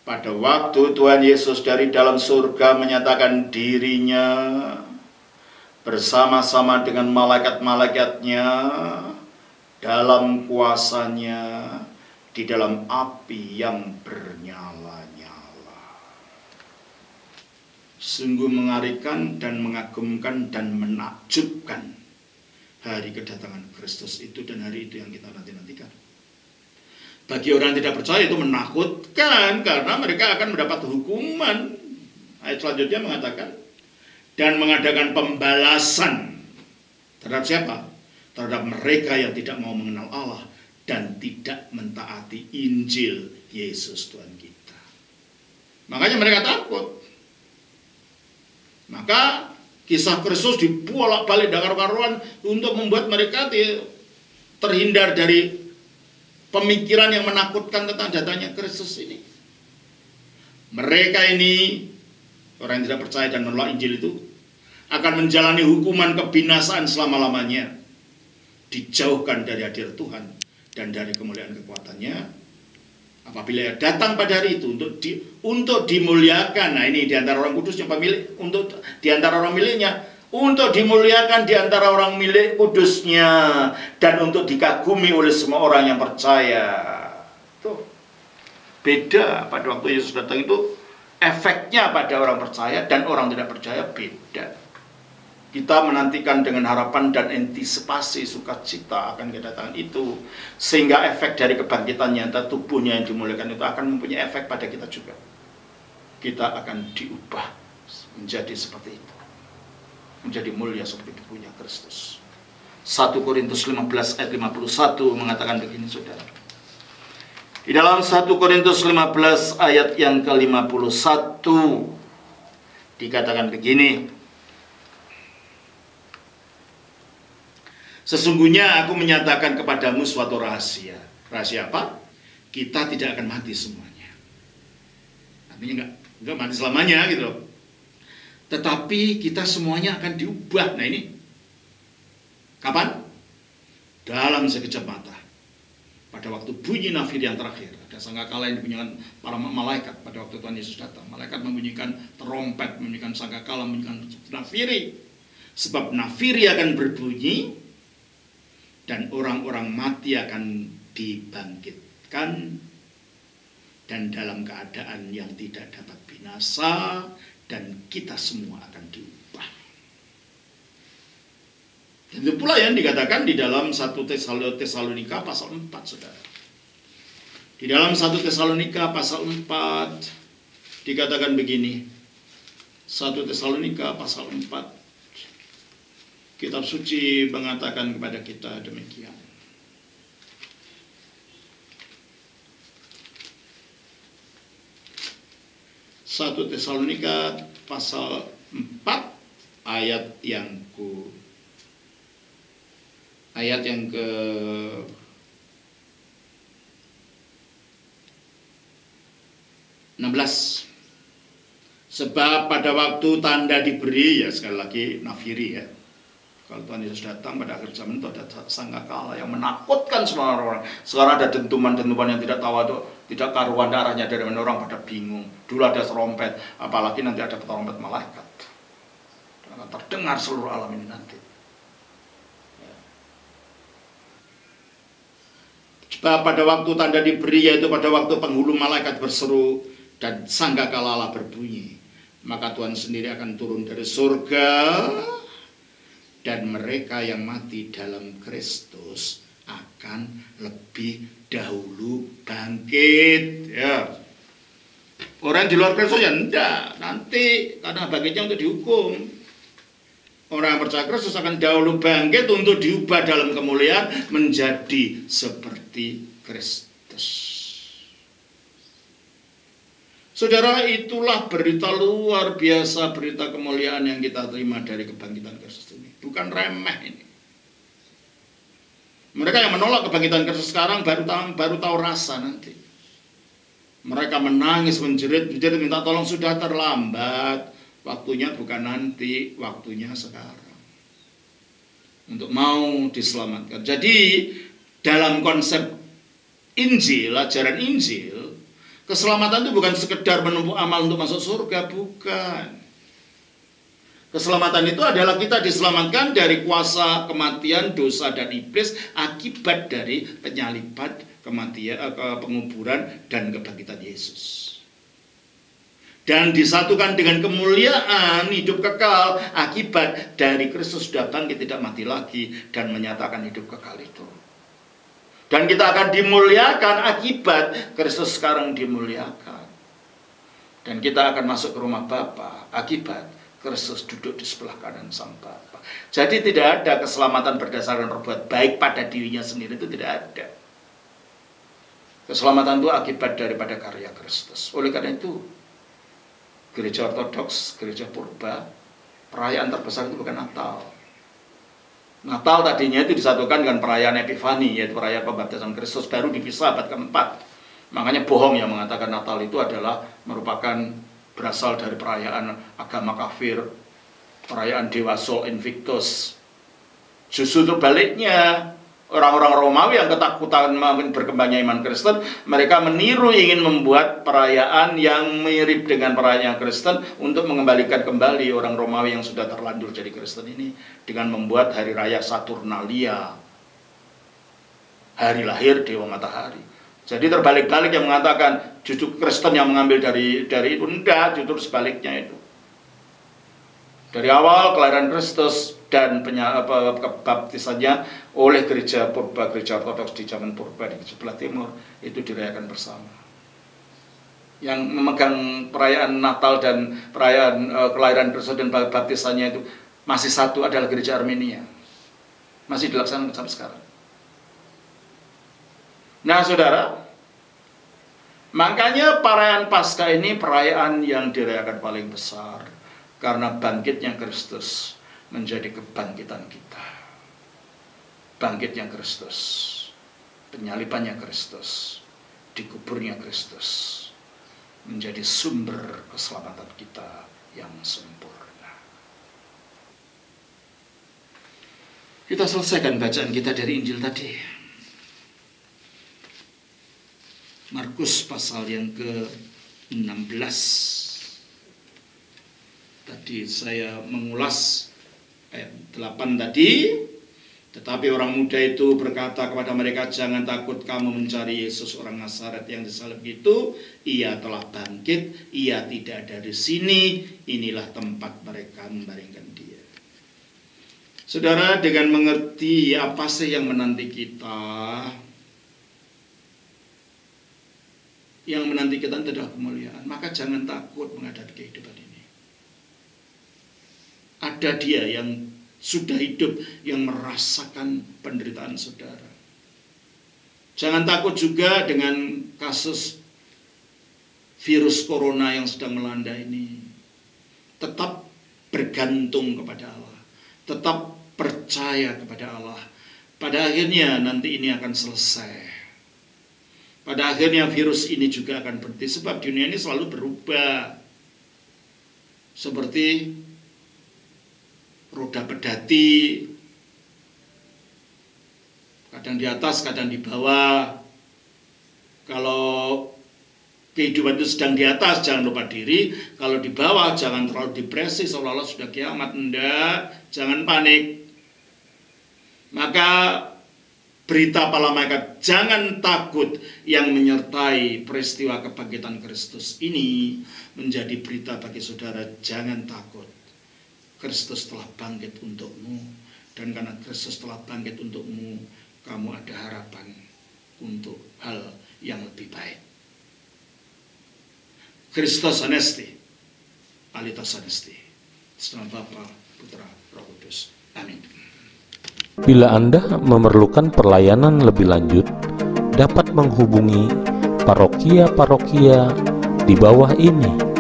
pada waktu Tuhan Yesus dari dalam surga menyatakan dirinya bersama-sama dengan malaikat-malaikatnya dalam kuasanya di dalam api yang bernyala-nyala. Sungguh mengerikan dan mengagumkan dan menakjubkan hari kedatangan Kristus itu, dan hari itu yang kita nanti-nantikan. Bagi orang yang tidak percaya itu menakutkan karena mereka akan mendapat hukuman. Ayat selanjutnya mengatakan, dan mengadakan pembalasan terhadap siapa? Terhadap mereka yang tidak mau mengenal Allah dan tidak mentaati Injil Yesus Tuhan kita. Makanya mereka takut. Maka kisah Kristus dibolak-balik dengan karuan untuk membuat mereka terhindar dari pemikiran yang menakutkan tentang datangnya Kristus ini. Mereka ini, orang yang tidak percaya dan menolak Injil itu, akan menjalani hukuman kebinasaan selama-lamanya, dijauhkan dari hadirat Tuhan dan dari kemuliaan kekuatannya. Apabila datang pada hari itu untuk dimuliakan. Nah, ini diantara orang kudus yang pemilik, untuk diantara orang miliknya, untuk dimuliakan diantara orang milik kudusnya, dan untuk dikagumi oleh semua orang yang percaya. Tuh, beda pada waktu Yesus datang itu, efeknya pada orang percaya dan orang tidak percaya beda. Kita menantikan dengan harapan dan antisipasi sukacita akan kedatangan itu, sehingga efek dari kebangkitan nyata tubuhnya yang dimuliakan itu akan mempunyai efek pada kita juga. Kita akan diubah menjadi seperti itu, menjadi mulia seperti tubuhnya Kristus. 1 Korintus 15 ayat 51 mengatakan begini, saudara. Di dalam 1 Korintus 15 ayat yang ke-51 dikatakan begini, sesungguhnya aku menyatakan kepadamu suatu rahasia. Rahasia apa? Kita tidak akan mati semuanya. Artinya enggak mati selamanya gitu loh. Tetapi kita semuanya akan diubah. Nah ini kapan? Dalam sekejap mata. Pada waktu bunyi nafir yang terakhir, ada sangkakala yang dibunyikan para malaikat pada waktu Tuhan Yesus datang. Malaikat membunyikan trompet, membunyikan sangkakala, membunyikan nafiri. Sebab nafiri akan berbunyi dan orang-orang mati akan dibangkitkan, dan dalam keadaan yang tidak dapat binasa, dan kita semua akan diubah. Dan itu pula yang dikatakan di dalam 1 Tesalonika pasal 4, saudara. Di dalam 1 Tesalonika pasal 4 dikatakan begini. 1 Tesalonika pasal 4, kitab suci mengatakan kepada kita demikian. 1 Tesalonika pasal 4 ayat yang ke 16. Sebab pada waktu tanda diberi, ya sekali lagi nafiri ya. Kalau Tuhan Yesus datang pada akhir zaman itu ada sangkakala yang menakutkan semua orang. Sekarang ada dentuman-dentuman yang tidak tahu, tidak karuan darahnya dari mana, orang pada bingung. Dulu ada trompet, apalagi nanti ada trompet malaikat. Dan terdengar seluruh alam ini nanti. Sebab pada waktu tanda diberi, yaitu pada waktu penghulu malaikat berseru dan sangkakala Allah berbunyi, maka Tuhan sendiri akan turun dari surga, dan mereka yang mati dalam Kristus akan lebih dahulu bangkit. Ya. Orang di luar Kristus ya enggak, nanti karena bangkitnya untuk dihukum. Orang yang percaya Kristus akan dahulu bangkit untuk diubah dalam kemuliaan menjadi seperti Kristus. Saudara, itulah berita luar biasa, berita kemuliaan yang kita terima dari kebangkitan Kristus ini. Bukan remeh ini. Mereka yang menolak kebangkitan Kristus sekarang baru tahu rasa nanti. Mereka menangis, menjerit, minta tolong, sudah terlambat. Waktunya bukan nanti, waktunya sekarang. Untuk mau diselamatkan. Jadi, dalam konsep Injil, ajaran Injil, keselamatan itu bukan sekedar menumpuk amal untuk masuk surga, bukan. Keselamatan itu adalah kita diselamatkan dari kuasa kematian, dosa, dan iblis akibat dari penyaliban, kematian, penguburan, dan kebangkitan Yesus. Dan disatukan dengan kemuliaan hidup kekal akibat dari Kristus sudah bangkit, tidak mati lagi, dan menyatakan hidup kekal itu. Dan kita akan dimuliakan akibat Kristus sekarang dimuliakan. Dan kita akan masuk ke rumah Bapa akibat Kristus duduk di sebelah kanan Sang Bapa. Jadi tidak ada keselamatan berdasarkan berbuat baik pada dirinya sendiri, itu tidak ada. Keselamatan itu akibat daripada karya Kristus. Oleh karena itu, gereja ortodoks, gereja purba, perayaan terbesar itu bukan Natal. Natal tadinya itu disatukan dengan perayaan Epifani, yaitu perayaan pembaptisan Kristus, baru dipisah abad keempat. Makanya bohong yang mengatakan Natal itu adalah merupakan berasal dari perayaan agama kafir, perayaan Dewa Sol Invictus. Justru terbaliknya, orang-orang Romawi yang ketakutan berkembangnya iman Kristen, mereka meniru, ingin membuat perayaan yang mirip dengan perayaan Kristen untuk mengembalikan kembali orang Romawi yang sudah terlanjur jadi Kristen ini dengan membuat hari raya Saturnalia, hari lahir Dewa Matahari. Jadi terbalik-balik yang mengatakan justru Kristen yang mengambil dari itu, enggak, justru sebaliknya itu. Dari awal kelahiran Kristus dan kebaptisannya oleh gereja purba, gereja ortodoks di zaman purba di sebelah timur itu dirayakan bersama. Yang memegang perayaan Natal dan perayaan kelahiran Kristus dan baptisannya itu masih satu adalah gereja Armenia. Masih dilaksanakan sampai sekarang. Nah, saudara, makanya perayaan Paskah ini perayaan yang dirayakan paling besar. Karena bangkitnya Kristus menjadi kebangkitan kita. Bangkitnya Kristus, penyalibannya Kristus, dikuburnya Kristus, menjadi sumber keselamatan kita yang sempurna. Kita selesaikan bacaan kita dari Injil tadi. Markus pasal yang ke-16. Tadi saya mengulas ayat 8 tadi, Tetapi orang muda itu berkata kepada mereka, "Jangan takut, kamu mencari Yesus orang Nazaret yang disalib itu. Ia telah bangkit, ia tidak ada di sini. Inilah tempat mereka membaringkan dia." Saudara, dengan mengerti apa sih yang menanti kita, yang menanti kita adalah kemuliaan, maka jangan takut menghadapi kehidupan ini. Ada dia yang sudah hidup, yang merasakan penderitaan saudara. Jangan takut juga dengan kasus virus corona yang sedang melanda ini. Tetap bergantung kepada Allah, tetap percaya kepada Allah. Pada akhirnya nanti ini akan selesai. Pada akhirnya virus ini juga akan berhenti, sebab dunia ini selalu berubah. Seperti roda pedati, kadang di atas, kadang di bawah. Kalau kehidupan itu sedang di atas, jangan lupa diri. Kalau di bawah, jangan terlalu depresi seolah-olah sudah kiamat. Enggak, jangan panik. Maka berita para malaikat, jangan takut, yang menyertai peristiwa kebangkitan Kristus ini menjadi berita bagi saudara. Jangan takut, Kristus telah bangkit untukmu, dan karena Kristus telah bangkit untukmu, kamu ada harapan untuk hal yang lebih baik. Kristus Anesti, Alitas Anesti. Nama Bapa, Putra, Roh Kudus. Amin. Bila Anda memerlukan pelayanan lebih lanjut, dapat menghubungi parokia-parokia di bawah ini.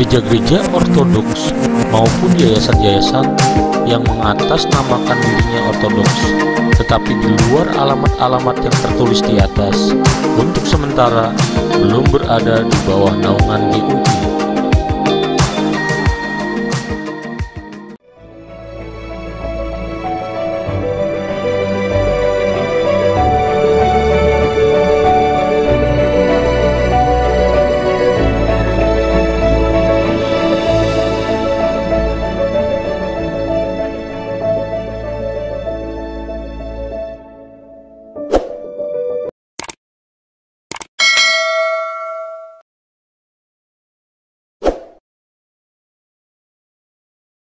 Gereja-gereja ortodoks maupun yayasan-yayasan yang mengatasnamakan dirinya ortodoks, tetapi di luar alamat-alamat yang tertulis di atas, untuk sementara belum berada di bawah naungan GUI.